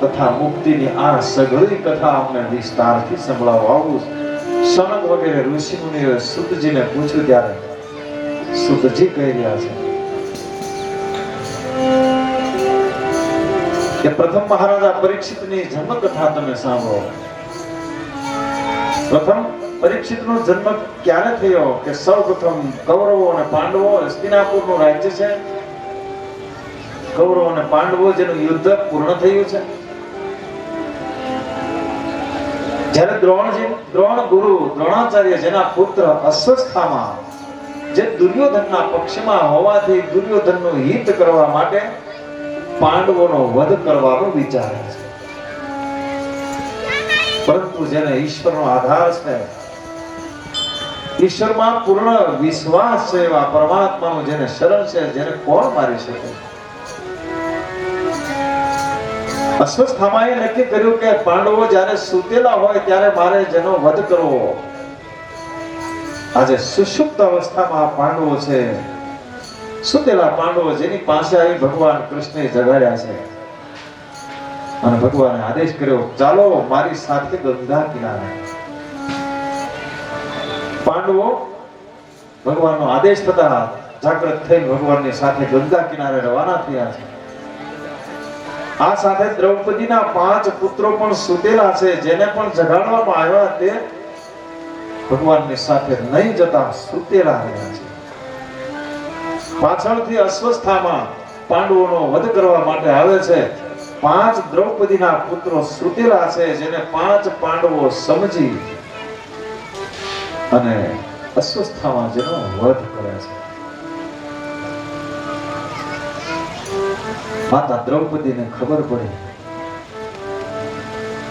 તથા મુક્તિની આ સઘળી કથા અમને વિસ્તારથી સંભળાવો. આવું શૌનક વગેરે ઋષિ મુનિઓએ સુતજીને પૂછ્યું ત્યારે સુતજી કહી રહ્યા છે કે પ્રથમ મહારાજા પરીક્ષિતની જન્મ કથા તમે સાંભળો. પ્રથમ પરીક્ષિતનો જન્મ ક્યારે થયો? કે સૌપ્રથમ કૌરવો અને પાંડવો, હસ્તિનાપુરનું રાજ્ય છે, કૌરવો અને પાંડવો જેનું યુદ્ધ પૂર્ણ થયું છે. જ્યારે દ્રોણ ગુરુ દ્રોણાચાર્ય જેના પુત્ર અશ્વસ્થામા જે દુર્યોધનના પક્ષમાં હોવાથી દુર્યોધનનું હિત કરવા માટે પાંડવોનો વધ કરવાનો વિચારે છે. પરંતુ જેને ઈશ્વરનો આધાર છે, ઈશ્વરમાં પૂર્ણ વિશ્વાસ છે, એવા પરમાત્માનું જેને શરણ છે, જેને કોણ મારી શકે? અશ્વસ્થામાએ નક્કી કર્યું કે પાંડવો જ્યારે સૂતેલા હોય ત્યારે મારે જેનો વધ કરવો. આજે સુષુપ્ત અવસ્થામાં પાંડવો છે, સૂતેલા પાંડવો જેની પાસે આવી ભગવાન કૃષ્ણે જગાડ્યા છે અને ભગવાને આદેશ કર્યો ચાલો મારી સાથે ગંગા કિનારે. પાંડવો ભગવાનનો આદેશ થતા જાગૃત થઈને ભગવાનની સાથે ગંગા કિનારે રવાના થયા છે. આ સાથે દ્રૌપદીના 5 પુત્રો પણ સૂતેલા છે, જેને પણ જગાડવામાં આવ્યા તે ભગવાનની સાથે નહીં જતા સૂતેલા રહ્યા છે. પાછળથી અશ્વસ્થામાં પાંડવોનો વધ કરવા માટે આવે છે. 5 દ્રૌપદીના પુત્રો સૂતેલા છે, જેને 5 પાંડવો સમજી અને અશ્વસ્થામાં જેનો વધ કરે છે. માતા દ્રૌપદીને ખબર પડી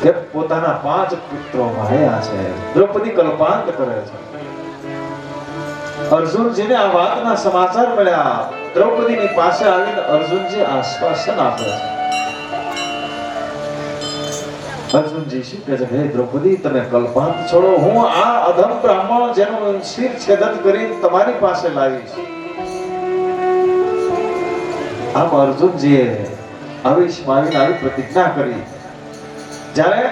કે પોતાના 5 પુત્રો માર્યા છે. દ્રૌપદી કલ્પાંત કરે છે. અર્જુનજીને આ વાતના સમાચાર મળ્યા. દ્રૌપદીની પાસે આવીને અર્જુનજી આશ્વાસન આપે છે. અર્જુનજી શું કહે છે? હે દ્રૌપદી, તમે કલ્પાંત છોડો, હું આ અધમ બ્રાહ્મણ જેનું શિર છેદન કરી તમારી પાસે લાવીશ. આમ અર્જુનજીએ આવેશમાં આવીને આવી પ્રતિજ્ઞા કરી. જ્યારે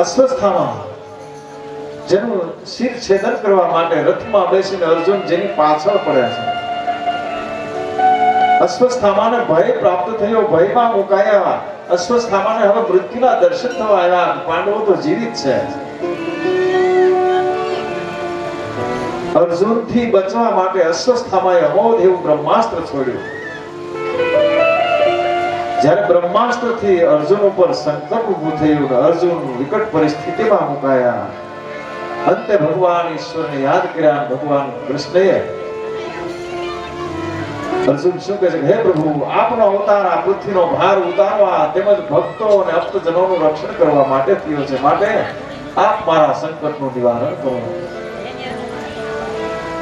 અશ્વસ્થામાં જેનું શિર છેદન કરવા માટે રથમાં બેસીને અર્જુન જેની પાછળ પડ્યા છે, અશ્વસ્થામાને ભય પ્રાપ્ત થયો, ભયમાં મુકાયા. અશ્વસ્થામાને હવે મૃત્યુના દર્શન થવા આવ્યા. પાંડવો તો જીવિત છે. અર્જુનથી બચવા માટે અશ્વસ્થામાએ અમોઘ એવું બ્રહ્માસ્ત્ર છોડ્યું. જ્યારે બ્રહ્માસ્ત્રથી અર્જુન ઉપર સંકટ ઊભું થયું, અર્જુન વિકટ પરિસ્થિતિમાં મુકાયા. અંતે ભગવાન ઈશ્વરને યાદ કર્યા. ભગવાન કૃષ્ણએ અર્જુન શું કહે છે? હે પ્રભુ, આપનો અવતાર આ પૃથ્વીનો ભાર ઉતારવા તેમજ ભક્તો અને અપ્તજનોનું રક્ષણ કરવા માટે થયો છે, માટે આપ મારા સંકટનું નિવારણ કરો.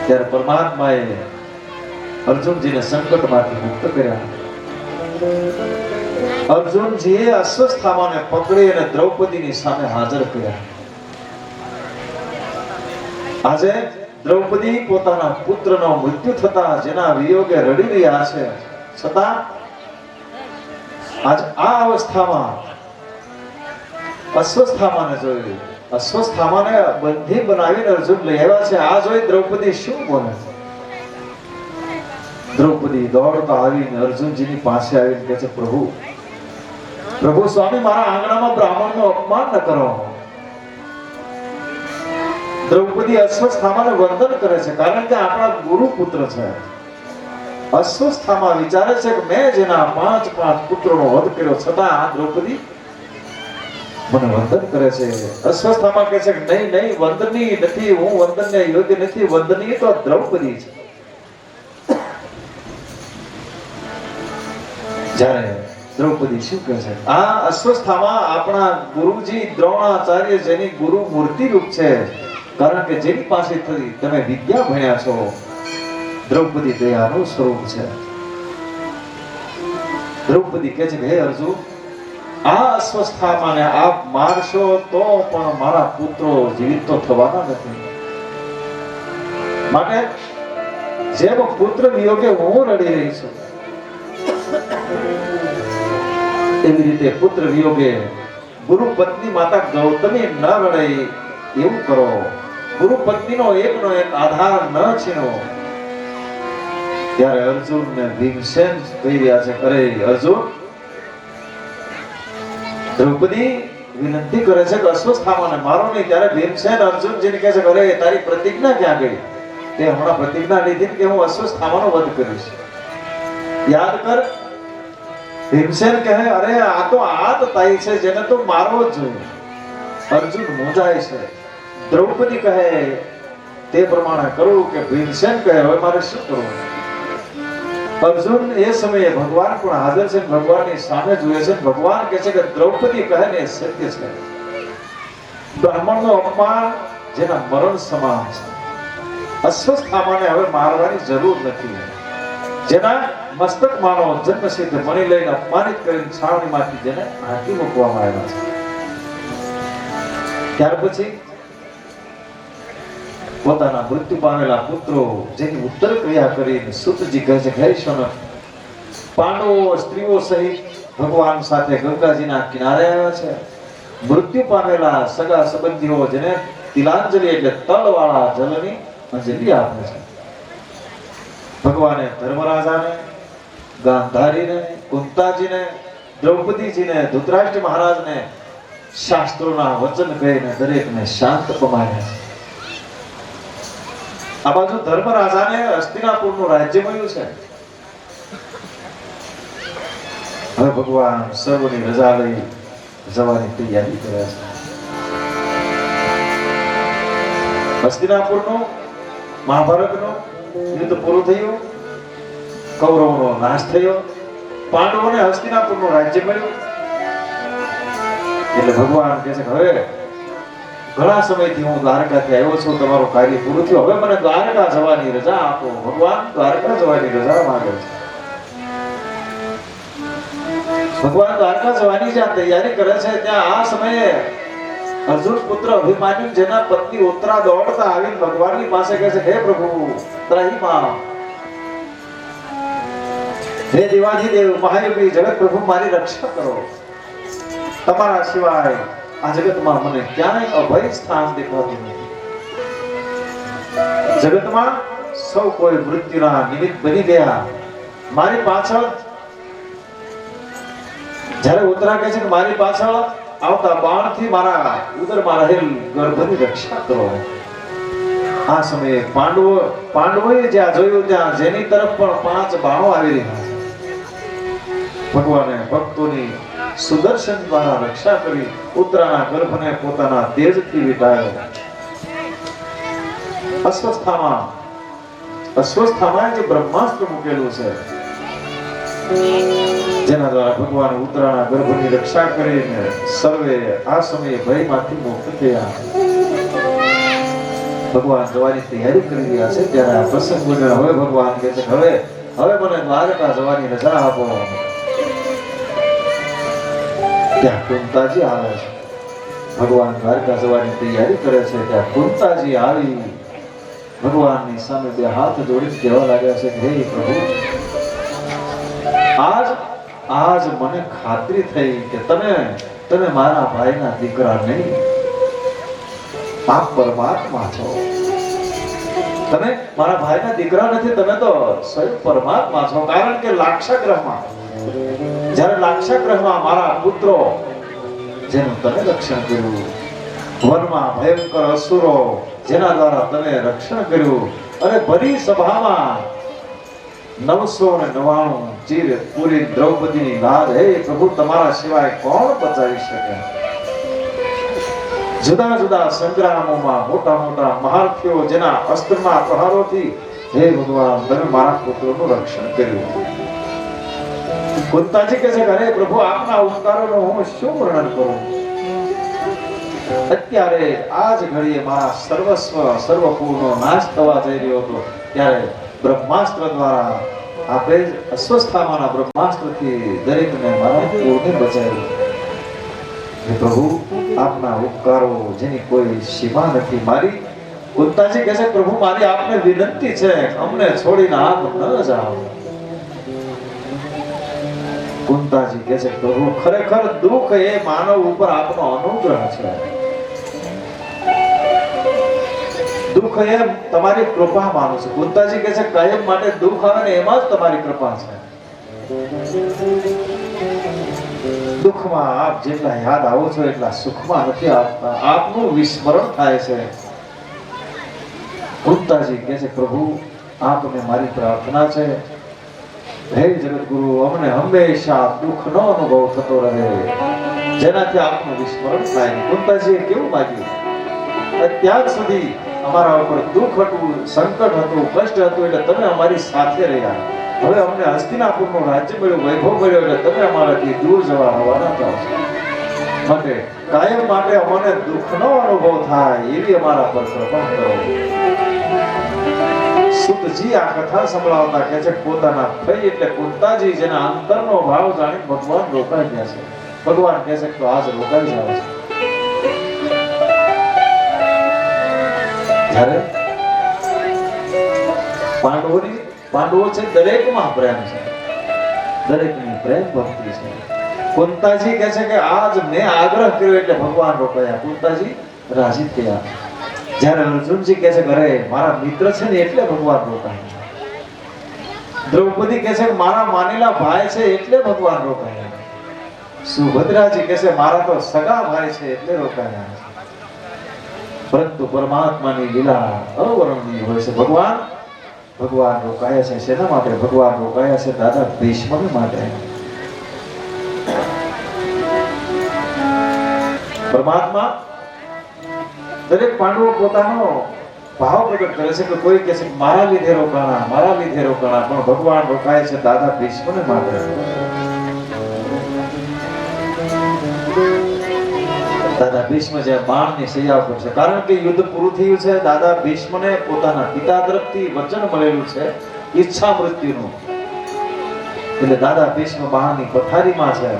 ત્યારે પરમાત્માએ અર્જુનજીને સંકટમાંથી મુક્ત કર્યા. અર્જુનજીએ અશ્વસ્થામાને પકડી અને દ્રૌપદીની સામે હાજર કર્યા. આજે દ્રૌપદી પોતાના પુત્રનો મૃત્યુ થતા જેના વિયોગે રડી રહ્યા છે, છતાં આજ આ અવસ્થામાં અશ્વસ્થામાને જોયું. અશ્વસ્થામાને બંધી બનાવીને અર્જુન લઈ આવ્યા છે. આ જોઈ દ્રૌપદી શું બોલે છે? દ્રૌપદી દોડતા આવીને અર્જુનજીની પાસે આવીને કહે છે, પ્રભુ સ્વામી, મારા આંગણામાં બ્રાહ્મણનું અપમાન ન કરો. દ્રૌપદી અશ્વસ્થામાને વંદન કરે છે, કારણ કે આપણા ગુરુ પુત્ર છે. અશ્વસ્થામા વિચારે છે કે મેં જેના 5 પુત્રોનો વધ કર્યો, છતાં આ દ્રૌપદી મને વંદન કરે છે. અસ્વસ્થામાં કહે છે કે નહીં નહીં, વંદનીય નથી, હું વંદનને યોગ્ય નથી, વંદનીય તો દ્રૌપદી છે. જ્યારે દ્રૌપદી શું કહે છે, આ અસ્વસ્થામાં આપણા ગુરુજી દ્રોણાચાર્ય જેની ગુરુ મૂર્તિ રૂપ છે, કારણ કે જેની પાસેથી તમે વિદ્યા ભણ્યા છો, દ્રૌપદી દયાનું સ્વરૂપ છે. દ્રૌપદી કહે છે કે હે અર્જુન, આ અસ્વસ્થામાં આપ મારશો તો પણ મારા પુત્રો જીવિત તો થવાના નથી. માટે જેમ પુત્ર વિયોગે હું રડી રહી છું, એવી રીતે પુત્ર વિયોગે ગુરુ પત્ની માતા ગૌતમી ન રડે એવું કરો. ગુરુ પત્નીનો એકનો એક આધાર ન છીનો. ત્યારે અર્જુન ને ભીમસેન કહી રહ્યા છે, અરે અર્જુન, દ્રૌપદી વિનંતી કરે છે કે અસ્વસ્થામાં મારો નહીં. ત્યારે ભીમસેન અર્જુનજીને કહે છે, અરે તારી પ્રતિજ્ઞા ક્યાં ગઈ? તે હમણાં પ્રતિજ્ઞા લીધી કે હું અસ્વસ્થામાંનો વધ કરીશ. યાદ કર. ભીમસેન કહે, અરે આ તો આતતાઈ છે, જેને તો મારવો જ જોઈએ. અર્જુન મૂંઝાય છે. દ્રૌપદી કહે તે પ્રમાણે કરું કે ભીમસેન કહે હવે મારે શું કરવું? અર્જુન એ સમયે ભગવાન પણ હાજર છે, ભગવાનની સામે જુએ છે. ભગવાન કહે છે કે દ્રૌપદી કહે ને સત્ય છે. બ્રાહ્મણનો અપમાન જેના મરણ સમાન છે. અસ્વસ્થામાને હવે મારવાની જરૂર નથી. જેના મસ્તક માનો જન્મસિદ્ધ મણી લઈને અપમાનિત કરીને છાવણીમાંથી જેને હાંકી મૂકવામાં આવ્યા છે. ત્યાર પછી પોતાના મૃત્યુ પામેલા પુત્રો જેની ઉત્તર ક્રિયા કરીને સુતજી કહે છે, હે શૌનક, પાંડવો સ્ત્રીઓ સહિત ભગવાન સાથે ગંગાજીના કિનારે આવ્યા છે. મૃત્યુ પામેલા સગા સંબંધીઓ જેને તિલાંજલિ એટલે તળવાળા જલની અંજલિ આપે છે. ભગવાને ધર્મરાજાને, ગાંધારીને, કુંતાજીને, દ્રૌપદીજીને, ધૃતરાષ્ટ્ર મહારાજને શાસ્ત્રોના વચન કહીને દરેકને શાંત પમાડ્યા છે. આ બાજુ ધર્મરાજાને હસ્તિનાપુરનું રાજ્ય મળ્યું છે. હવે ભગવાન સર્વની રજા લઈ જવાની તૈયારી કરે છે. હસ્તિનાપુરનું, મહાભારતનું યુદ્ધ પૂરું થયું, કૌરવોનો નાશ થયો, પાંડવોને હસ્તિનાપુરનું રાજ્ય મળ્યું. એટલે ભગવાન કહે છે કે હવે ઘણા સમયથી હું દ્વારકાથી આવ્યો છું, તમારું કાર્ય પૂરું થયું, હવે મને દ્વારકા જવાની રજા આપો. ભગવાન દ્વારકા જવાની રજા માંગે છે. ભગવાન દ્વારકા જવાની જ્યાં તૈયારી કરે છે, ત્યાં આ સમયે અર્જુન પુત્ર અભિમાન્યુ જેના પત્ની ઉત્તરા દોડતા આવીને ભગવાનની પાસે કહે છે, હે પ્રભુ ત્રાહિમામ, હે દેવાધિદેવ મહાયોગી જગત પ્રભુ, મારી રક્ષા કરો. તમારા સિવાય આ જગતમાં મને ક્યાંય અભય સ્થાન દેખાતું નથી. જગતમાં સૌ કોઈ મૃત્યુના નિમિત્ત બની ગયા. મારી પાછળ જ્યારે ઉત્તરા કહે છે કે મારી પાછળ આવતા બાણથી મારા ઉદરમાં રહેલ ગર્ભની રક્ષા કરો. આ સમયે પાંડવોએ જ્યાં જોયું ત્યાં જેની તરફ પણ 5 બાણો આવી રહ્યા છે. ભગવાને ભક્તોની સુદર્શન દ્વારા રક્ષા કરી ઉત્તરાના ગર્ભને પોતાના તેજથી વિટાયો. અસ્વસ્થામાં જે બ્રહ્માસ્ત્ર મૂકેલું છે, જેના દ્વારા ભગવાન ઉત્તરાના ગર્ભની રક્ષા કરીને સર્વે આ સમયે ભયમાંથી મુક્ત થયા. ભગવાન જવાની તૈયારી કરી રહ્યા છે. ત્યારે આ પ્રસંગ બન્યો. હવે ભગવાન કહે છે હવે મને દ્વારકા જવાની રજા આપો. ત્યાં કુંતાજી આવે છે. ભગવાન દ્વારકા જવાની તૈયારી કરે છે. ત્યાં કુંતાજી આવી ભગવાનની સામે 2 હાથ જોડીને કહેવા લાગ્યા છે કે હે પ્રભુ, આજ મને ખાતરી થઈ કે તમે મારા ભાઈના દીકરા નહીં, આપ પરમાત્મા છો. તમે મારા ભાઈના દીકરા નથી, તમે તો સ્વયં પરમાત્મા છો. કારણ કે લાક્ષાગ્રહમાં મારા પુત્રો જેનું તમે રક્ષણ કર્યું, વનમાં ભયંકર અસુરો જેના દ્વારા તમે રક્ષણ કર્યું, અને ભરી સભામાં 999 ચીર પૂરી દ્રૌપદીની લાજ, હે પ્રભુ તમારા સિવાય કોણ બચાવી શકે? જુદા જુદા સંગ્રામોમાં મોટા મોટા મહારથીઓ જેના અસ્ત્રના પ્રહારોથી હે ભગવાન તમે મારા પુત્રોનું રક્ષણ કર્યું. કુંતાજી કહે છે કે અરે પ્રભુ આપના ઉપકારોનો હું શું વર્ણન કરું. અત્યારે આજ ઘડીએ મારા સર્વસ્વ સર્વકુળનો નાશ થવા જઈ રહ્યો હતો ત્યારે બ્રહ્માસ્ત્ર દ્વારા આપે અસ્વસ્થામાના બ્રહ્માસ્ત્રથી દરેકને મારા કુળને બચાવ્યું. હે પ્રભુ આપના ઉપકારો જેની કોઈ સીમા નથી. મારી કુંતાજી કહે છે પ્રભુ મારી આપને વિનંતી છે અમને છોડીને આપ ન જાઓ. કુંતાજી કહે છે પ્રભુ ખરેખર દુઃખ એ માનવ ઉપર આપનો અનુગ્રહ છે. દુઃખ એ તમારી કૃપા માનું છું. કુંતાજી કહે છે કાયમ માટે દુઃખ આવે ને એમાં જ તમારી કૃપા છે. દુઃખમાં આપ જેટલા યાદ આવો છો એટલા સુખમાં નથી આવતા. આપનું વિસ્મરણ થાય છે. કુંતાજી કહે છે પ્રભુ આપને મારી પ્રાર્થના છે હે જગતગુરુ અમને હંમેશા દુઃખનો અનુભવ થતો રહે જેનાથી આપનું વિસ્મરણ થાય. કુંતાજીએ કેવું માગ્યું? અત્યાર સુધી અમારા ઉપર દુઃખ હતું, સંકટ હતું, કષ્ટ હતું એટલે તમે અમારી સાથે રહ્યા. હવે અમને હસ્તિનાપુરનું રાજ્ય મળ્યું, વૈભવ મળ્યો એટલે તમે અમારાથી દૂર જવા રવાના થાઓ છો. માટે કાયમ માટે અમને દુઃખનો અનુભવ થાય એવી અમારા પર કૃપા કરો. સુતજી આ કથા સંભળાવતા કહે છે પોતાના ભાઈ એટલે કુંતાજી જેના અંતરનો ભાવ જાણી ભગવાન રોકાઈ ગયા છે. ભગવાન કહે છે તો આજ રોકાઈ જાવ છે. જ્યારે પાંડવો છે દરેકમાં પ્રેમ છે, દરેકની પ્રેમ ભક્તિ છે. કુંતાજી કહે છે કે આજ મેં આગ્રહ કર્યો એટલે ભગવાન રોકાયા. કુંતાજી રાજી થયા. જ્યારે અર્જુનજી કહે છે અરે મારા મિત્ર છે ને એટલે ભગવાન રોકાયા. દ્રૌપદી કહે છે કે મારા માનેલા ભાઈ છે એટલે ભગવાન રોકાયા. સુભદ્રાજી કહે છે મારા તો સગા ભાઈ છે એટલે રોકાયા. પરંતુ પરમાત્માની લીલા અવર્ણનીય હોય છે. ભગવાન રોકાયા છે શેના માટે? ભગવાન રોકાયા છે દાદા ભીષ્મ માટે. પરમાત્મા દરેક પાંડવો પોતાનો ભાવ પ્રગટ કરે છે કે કોઈ કહે છે મારા લીધે રોકાણા, મારા લીધે રોકાણા, પણ ભગવાન રોકાય છે દાદા ભીષ્મને માટે. દાદા ભીષ્મ જે બાણની સૈયા પર છે કારણ કે યુદ્ધ પૂરું થયું છે. દાદા ભીષ્મને પોતાના પિતા તરફથી વચન મળેલું છે ઈચ્છા મૃત્યુનું. એટલે દાદા ભીષ્મ બાણની પથારીમાં છે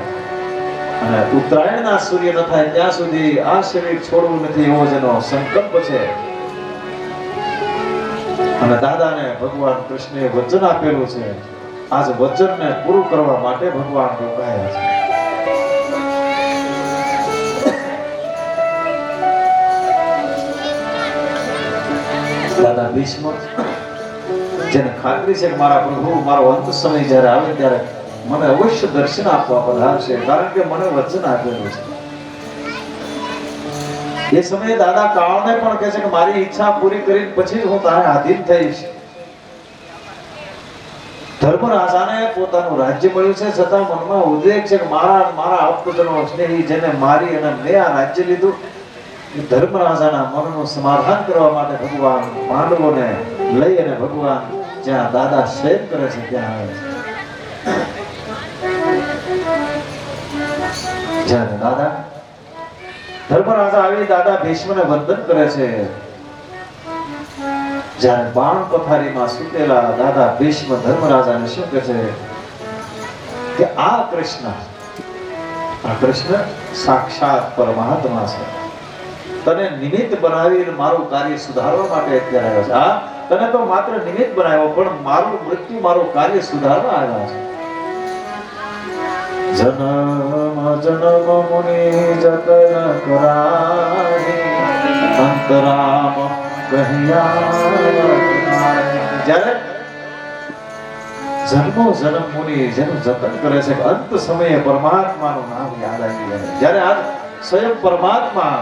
અને ઉત્તરાયણના સૂર્ય ન થાય ત્યાં સુધી આ શરીર છોડવું નથી એવો જેનો સંકલ્પ છે. અને દાદાને ભગવાન કૃષ્ણએ વચન આપેલું છે. આજ વચનને પૂરું કરવા માટે ભગવાન રોકાયા છે. દાદા ભીષ્મ જેને ખાતરી છે કે મારા પ્રભુ મારો અંત સમય જ્યારે આવે ત્યારે મને અવશ્ય દર્શન આપવા પધારશે કારણ કે મને વચન આપેલું છે. એ સમયે દાદા કાળને પણ કહે છે કે મારી ઈચ્છા પૂરી કરીને પછી જ હું તારે આધીન થઈશ. ધર્મરાજાને પોતાનું રાજ્ય મળ્યું છે છતાં મનમાં ઉદ્વેગ છે કે મારા આપતજનો સ્નેહી જેને મારી અને મેં આ રાજ્ય લીધું. ધર્મરાજાના મનનું સમાધાન કરવા માટે ભગવાન પાંડવોને લઈ અને ભગવાન જ્યાં દાદા શયન કરે છે ત્યાં આવે છે. જ્યારે દાદા ધર્મરાજા આવી દાદા ભીષ્મને વંદન કરે છે. જ્યારે બાણ પથારીમાં સૂતેલા દાદા ભીષ્મ ધર્મરાજાને શું કહે છે કે આ કૃષ્ણ સાક્ષાત પરમાત્મા છે. તને નિમિત્ત બનાવીને મારું કાર્ય સુધારવા માટે અત્યારે આવ્યો છે. આ તને તો માત્ર નિમિત્ત બનાવ્યો પણ મારું મૃત્યુ મારું કાર્ય સુધારવા આવ્યા છે. જન્મ જન્મ મુનિ જતન કરાય અંતરામ કહ્યા. જ્યારે જન્મો જન્મ મુનિ જેનું જતન કરે છે અંત સમયે પરમાત્માનું નામ યાદ આવી જાય. જ્યારે આ સ્વયં પરમાત્મા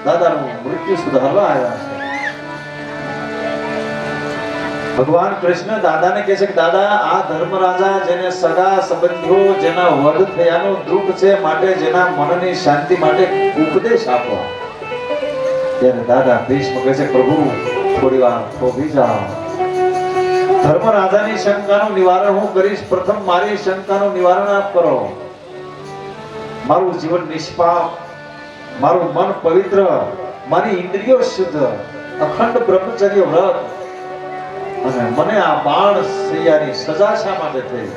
દાદાનું મૃત્યુ સુધારવા આવ્યા છે. ભગવાન કૃષ્ણ દાદાને કહે છે કે દાદા આ ધર્મરાજા જેને સગા સંબંધીઓ જેના વધ થયાનું દુઃખ છે માટે જેના મનની શાંતિ માટે ઉપદેશ આપો. ત્યારે દાદા ભીષ્મ કહે છે પ્રભુ થોડી વાર થોભી જાઓ. ધર્મરાજાની શંકાનું નિવારણ હું કરીશ, પ્રથમ મારી શંકાનું નિવારણ આપ કરો. મારું જીવન નિષ્પાપ, મારું મન પવિત્ર, મારી ઇન્દ્રિયો શુદ્ધ, અખંડ બ્રહ્મચર્ય વ્રત, અને મને આ બાણ સૈયાની સજા શા માટે થઈ?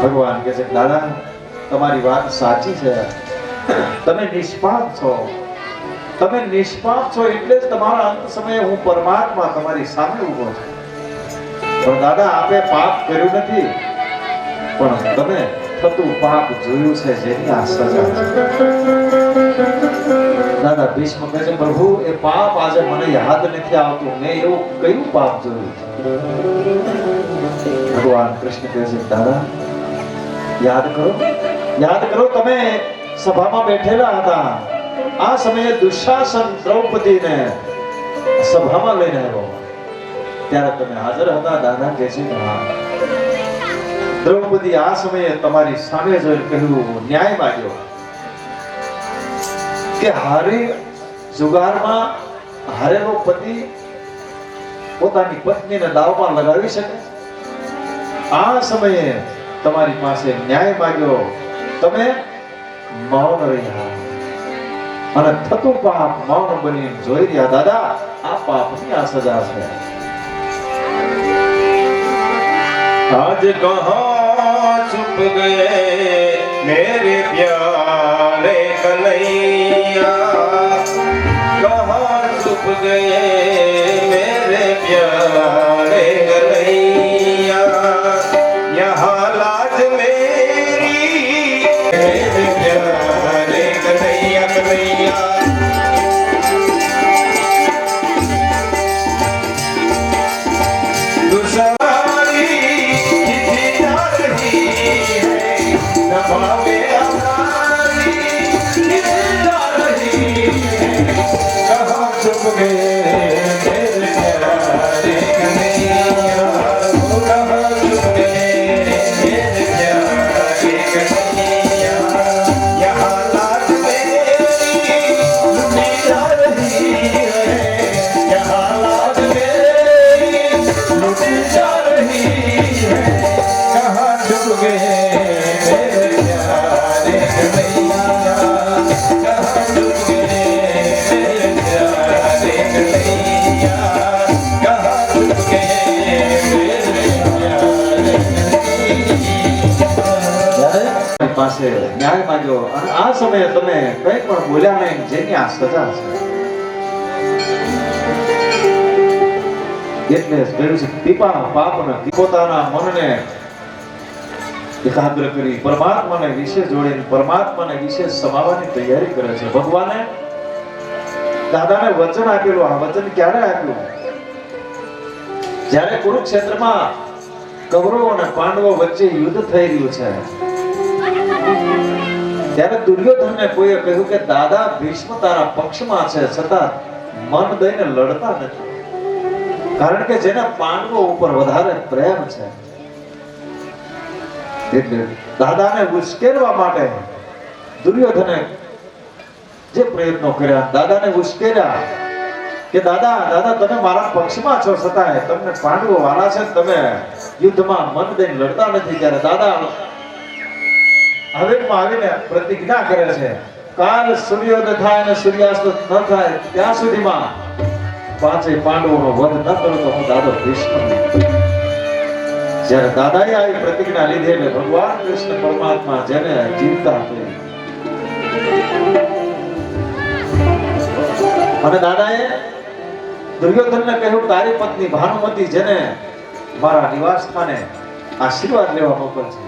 ભગવાન કહે છે દાદા તમારી વાત સાચી છે, તમે નિષ્પાપ છો, તમે નિષ્પાપ છો એટલે જ તમારા અંત સમયે હું પરમાત્મા તમારી સામે ઊભો છું. પણ દાદા આપે પાપ કર્યું નથી, પણ તમે થતું પાપ જોયું છે જેની આ સજા છે. દાદા ભીષ્મ કહે છે પ્રભુ એ પાપ આજે મને યાદ નથી આવતું, મેં એવું કયું પાપ જોયું છે? ભગવાન કૃષ્ણ કહે છે દાદા યાદ કરો તમે સભામાં બેઠેલા હતા, આ સમયે દુશાસન દ્રૌપદીને સભામાં લઈને આવ્યો, ત્યારે તમે હાજર હતા? દાદા કહે છે હા. દ્રૌપદી આ સમયે તમારી સામે જોઈને કહ્યું, ન્યાય માંગ્યો કે હારી જુગારમાં હારેલો પતિ પોતાની પત્નીને દાવમાં લગાવી શકે? આ સમયે તમારી પાસે ન્યાય માંગ્યો, તમે મૌન રહ્યા અને થતું પાપ મૌન બની જોઈ રહ્યા. દાદા આ પાપની આ સજા છે. आज कहाँ छुप गए मेरे प्यारे कन्हैया, कहाँ छुप गए मेरे प्यारे कन्हैया, यहाँ लाज मेरी मेरे प्यारे कन्हैया कन्हैया. પાસે ન્યાય માંગ્યો અને આ સમયે તમે કંઈ પણ બોલ્યા નહીં જેની આ સજા છે. એટલે કહ્યું છે પીપા પાપને પોતાના મનને એકાગ્ર કરી પરમાત્માને વિશે જોડીને પરમાત્માને વિશે સમાવવાની તૈયારી કરે છે. ભગવાને દાદાને વચન આપેલું. આ વચન ક્યારે આપ્યું? જ્યારે કુરુક્ષેત્રમાં કૌરવો અને પાંડવો વચ્ચે યુદ્ધ થઈ રહ્યું છે, ત્યારે દુર્યોધનને કોઈએ કહ્યું કે દાદા ભીષ્મ તારા પક્ષમાં છે, છતાં મન દઈને લડતા નથી, કારણ કે જેને પાંડવો ઉપર વધારે પ્રેમ છે. એટલે દાદાને ઉશ્કેરવા માટે દુર્યોધને જે પ્રયત્નો કર્યા, દાદાને ઉશ્કેર્યા કે દાદા તમે મારા પક્ષમાં છો, છતાંય તમને પાંડવો વાલા છે, તમે યુદ્ધમાં મન દઈને લડતા નથી. ત્યારે દાદા હવેમાં આવીને પ્રતિજ્ઞા કરે છે, કાલ સૂર્યોદય થાય અને સૂર્યાસ્ત ન થાય ત્યાં સુધીમાં પાંચેય પાંડવોનો વધ ન કરો તો હું દાદો ભીષ્મ. જ્યારે દાદાએ આવી પ્રતિજ્ઞા લીધી એટલે ભગવાન કૃષ્ણ પરમાત્મા જેને જીવતા હતી અને દાદાએ દુર્યોધનને કહ્યું તારી પત્ની ભાનુમતી જેને મારા નિવાસ સ્થાને આશીર્વાદ લેવા મોકલ છે.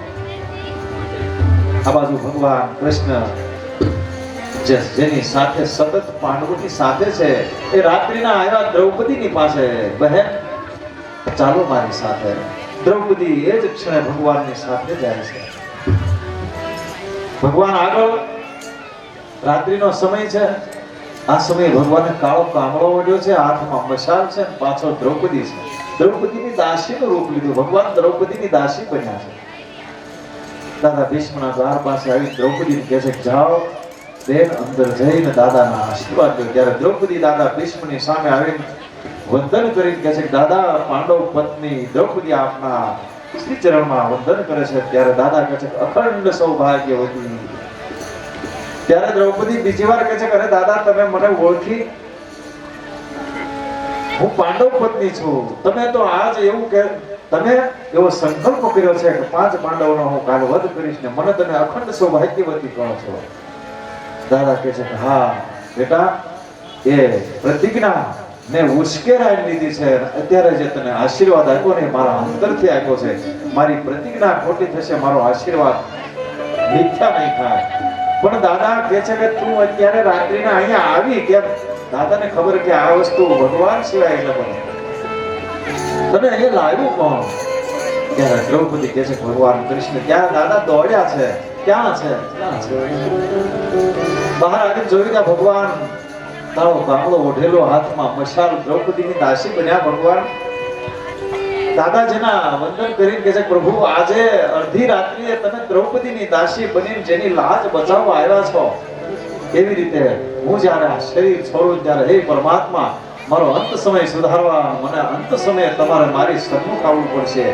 આ બાજુ ભગવાન કૃષ્ણ જેની સાથે સતત પાંડવોની સાથે છે, એ રાત્રિના આવ્યા દ્રૌપદીની પાસે, બહેન ચાલો મારી સાથે. દ્રૌપદી એ જ ક્ષણે ભગવાનની સાથે જાય છે. ભગવાન આગળ રાત્રિનો સમય છે, આ સમયે ભગવાને કાળો કામળો ઓઢ્યો છે, હાથમાં મશાલ છે, પાછળ દ્રૌપદી છે. દ્રૌપદીની દાસીનું રૂપ લીધું. ભગવાન દ્રૌપદીની દાસી બન્યા છે. દાદા ભીષ્મના દ્વાર પાસે આવી દ્રૌપદીને કહે છે જાઓ બેન અંદર જઈને દાદાના આશીર્વાદ લ્યો. ત્યારે દ્રૌપદી દાદા ભીષ્મની સામે આવીને વંદન કરીને કહે છે કે દાદા, પાંડવ પત્ની દ્રૌપદી આપના શ્રી ચરણમાં વંદન કરે છે. ત્યારે દાદા કહે છે કે અખંડ સૌભાગ્યવતી. ત્યારે દ્રૌપદી બીજી વાર કહે છે કે અરે દાદા, તમે મને ઓળખી? હું પાંડવ પત્ની છું. તમે તો આજ એવું કે તમે એવો સંકલ્પ કર્યો છે કે 5 પાંડવોનો હું કાલ વધ કરીશ ને મને તમે અખંડ સૌભાગ્યવતી કહો છો. દાદા કહે છે કે હા બેટા, એ પ્રતિજ્ઞા મેં ઉશ્કેરાઈ લીધી છે. અત્યારે જે તને આશીર્વાદ આપ્યો ને મારા અંતરથી આપ્યો છે. મારી પ્રતિજ્ઞા ખોટી થશે, મારો આશીર્વાદ મિથ્યા નહીં થાય. પણ દાદા કહે છે કે તું અત્યારે રાત્રિના અહીંયા આવી કેમ? દાદાને ખબર કે આ વસ્તુ ભગવાન સિવાય ન બને. તને અહીંયા લાવ્યું કોણ? ત્યારે દ્રૌપદી કહે છે ભગવાન કૃષ્ણ. ત્યાં દાદા દોડ્યા છે. ક્યાં છે? ક્યાં છે? બહાર આવીને જોયું કે ભગવાન તારો કામળો ઓઢેલો હાથમાં મશાલ, દ્રૌપદીની દાસી બન્યા ભગવાન. દાદાજીના વંદન કરીને કહે છે પ્રભુ, આજે અડધી રાત્રિએ તમે દ્રૌપદીની દાસી બનીને જેની લાજ બચાવવા આવ્યા છો, એવી રીતે હું જ્યારે આ શરીર છોડું ત્યારે હે પરમાત્મા, મારો અંત સમય સુધારવા, મને અંત સમયે તમારે મારી સન્મુખ આવવું પડશે.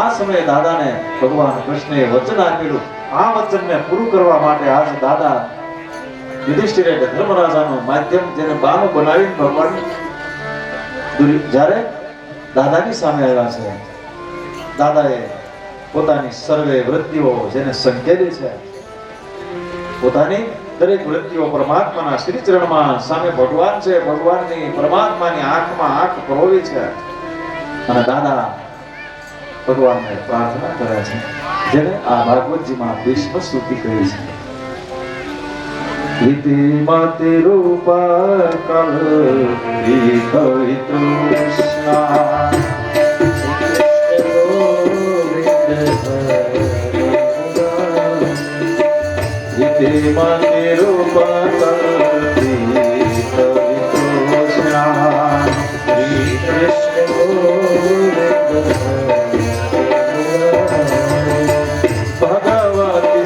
આ સમયે દાદાને ભગવાન કૃષ્ણએ વચન આપેલું. આ વચનને પૂરું કરવા માટે આજ દાદા યુધિષ્ઠિરે ધર્મરાજાનું માધ્યમ જેને બાનું બનાવીને ભગવાન જ્યારે દાદાની સામે આવ્યા છે. દાદાએ પોતાની સર્વે વૃત્તિઓ જેને સંકેલી છે, પોતાની દરેક વૃત્તિઓ પરમાત્માના શ્રી ચરણમાં સામે ભગવાન છે, ભગવાનની પરમાત્માની આંખમાં આંખ પરોવી છે. અને દાદા ભગવાનને પ્રાર્થના કરે છે, જેને આ ભાગવતજીમાં ભીષ્મ સ્તુતિ કહી છે. इति मति रूपा कल कृष्णा इति मति रूपा कल कृष्णा श्री कृष्ण भगवती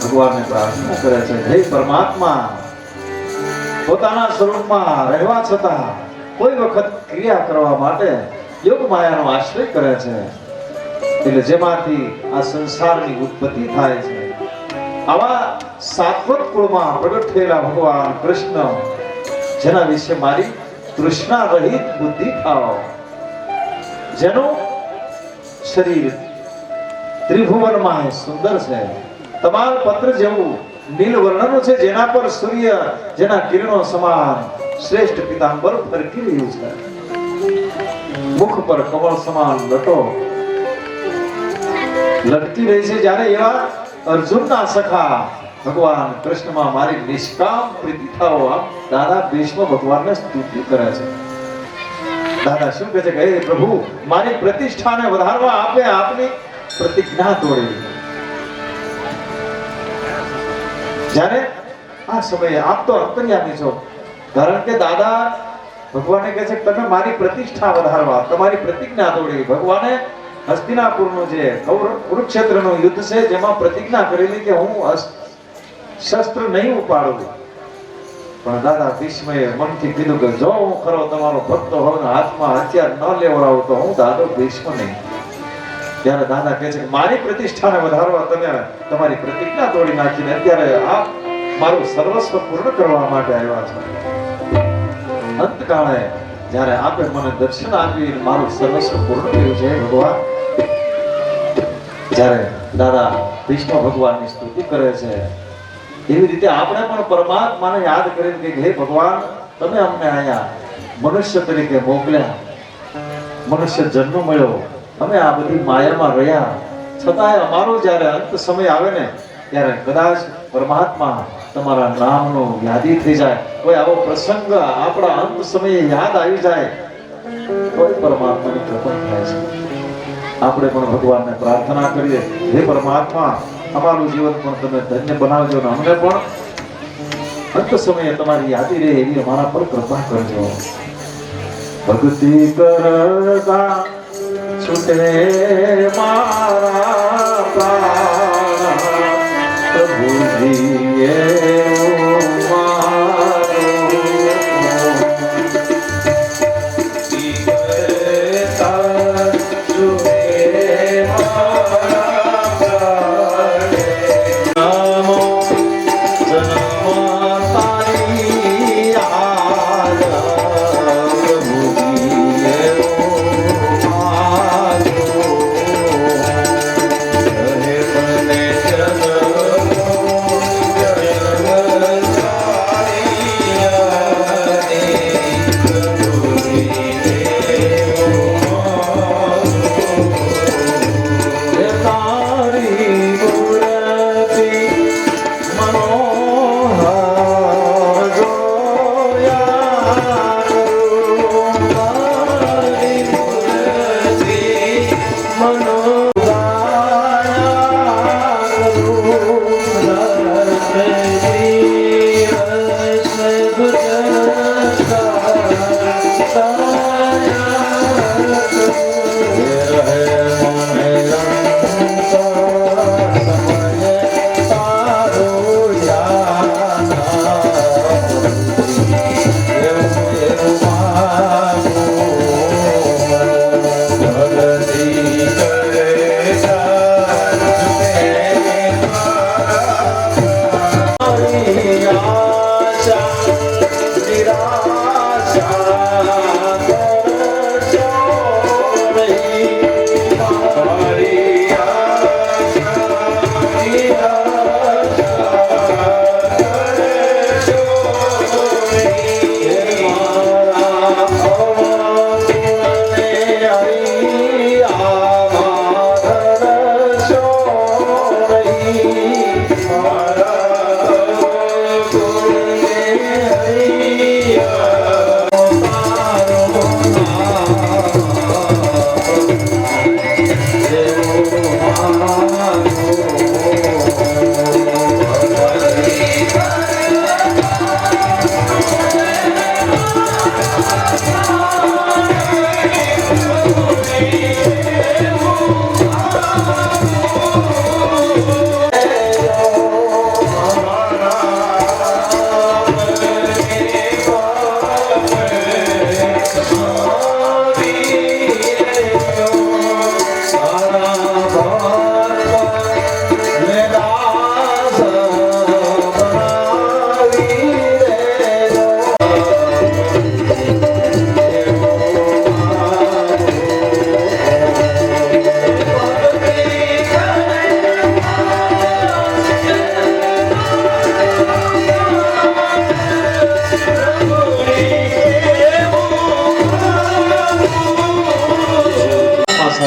ભગવાનને પ્રાર્થના કરે છે, હે પરમાત્મા, પોતાના સ્વરૂપમાં રહેવા છતાં કોઈ વખત ક્રિયા કરવા માટે યોગ માયાનો આશ્રય કરે છે, એટલે જેમાંથી આ સંસારની ઉત્પત્તિ થાય છે. આવા સાત્વત કુળમાં પ્રગટ થયેલા ભગવાન કૃષ્ણ, જેના વિશે મારી તૃષ્ણા રહિત બુદ્ધિ થાવ, જેનું શરીર ત્રિભુવનમાં સુંદર છે, તમાલ પત્ર જેવું નીલ વર્ણનું છે, જેના પર સૂર્ય જેના કિરણો સમાન શ્રેષ્ઠ પિતાંબર ફરકી રહ્યું છે, મુખ પર કમળ સમાન લટો લટકી રહી છે. જ્યારે એવા અર્જુનના સખા ભગવાન કૃષ્ણમાં મારી નિષ્કામ પ્રીતિ થાઓ, આમ દાદા ભીષ્મ ભગવાનને સ્તુતિ કરે છે. દાદા શું કહે છે કે હે પ્રભુ, મારી પ્રતિષ્ઠાને વધારવા આપે આપની પ્રતિજ્ઞા તોડી. જ્યારે આ સમયે આપ તો અંતર્યામી છો, કારણ કે દાદા ભગવાને કહે છે કે તમે મારી પ્રતિષ્ઠા વધારવા તમારી પ્રતિજ્ઞા તોડી. ભગવાને હસ્તિનાપુરનું જે કુરુક્ષેત્રનું યુદ્ધ છે, જેમાં પ્રતિજ્ઞા કરેલી કે હું શસ્ત્ર નહીં ઉપાડું, પણ દાદા ભીષ્મએ મનથી કીધું કે જો હું ખરો તમારો ભક્ત હોઉં ને હાથમાં હથિયાર ન લેવડાવું તો હું દાદો ભીષ્મ નહીં. ત્યારે દાદા કહે છે કે મારી પ્રતિષ્ઠાને વધારવા તમે તમારી પ્રતિજ્ઞા તોડી નાખીને અત્યારે આપ મારું સર્વસ્વ પૂર્ણ કરવા માટે આવ્યા છો. અંતકાળે જ્યારે આપે મને દર્શન આપી મારું સર્વસ્વ પૂર્ણ કર્યું છે ભગવાન, જ્યારે દાદા ભીષ્મ ભગવાનની સ્તુતિ કરે છે, એવી રીતે આપણે પણ પરમાત્માને યાદ કરીને કે હે ભગવાન, તમે અમને અહીંયા મનુષ્ય તરીકે મોકલ્યા, મનુષ્ય જન્મ મળ્યો, અમે આ બધી માયામાં રહ્યા, છતાંય અમારો જ્યારે અંત સમય આવે ને ત્યારે કદાચ પરમાત્મા તમારા નામનો યાદી થઈ જાય, કોઈ આવો પ્રસંગ આપણા અંત સમયે યાદ આવી જાય તો પરમાત્માની કૃપા થાય છે. આપણે પણ ભગવાનને પ્રાર્થના કરીએ, હે પરમાત્મા, અમારું જીવન પણ તમે ધન્ય બનાવજો ને અમને પણ અંત સમયે તમારી યાદી રહે એવી અમારા પર કૃપા કરજો. ભક્તિ કરતા છૂટે મારા પ્રાણ, પ્રભુજીએ જય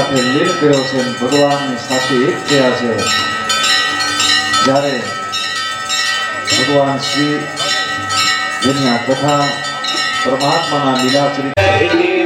સાથે લીન કર્યો છે અને ભગવાનની સાથે એક થયા છે. જ્યારે ભગવાન શ્રી જેની આ કથા પરમાત્માના લીલા ચરિત્ર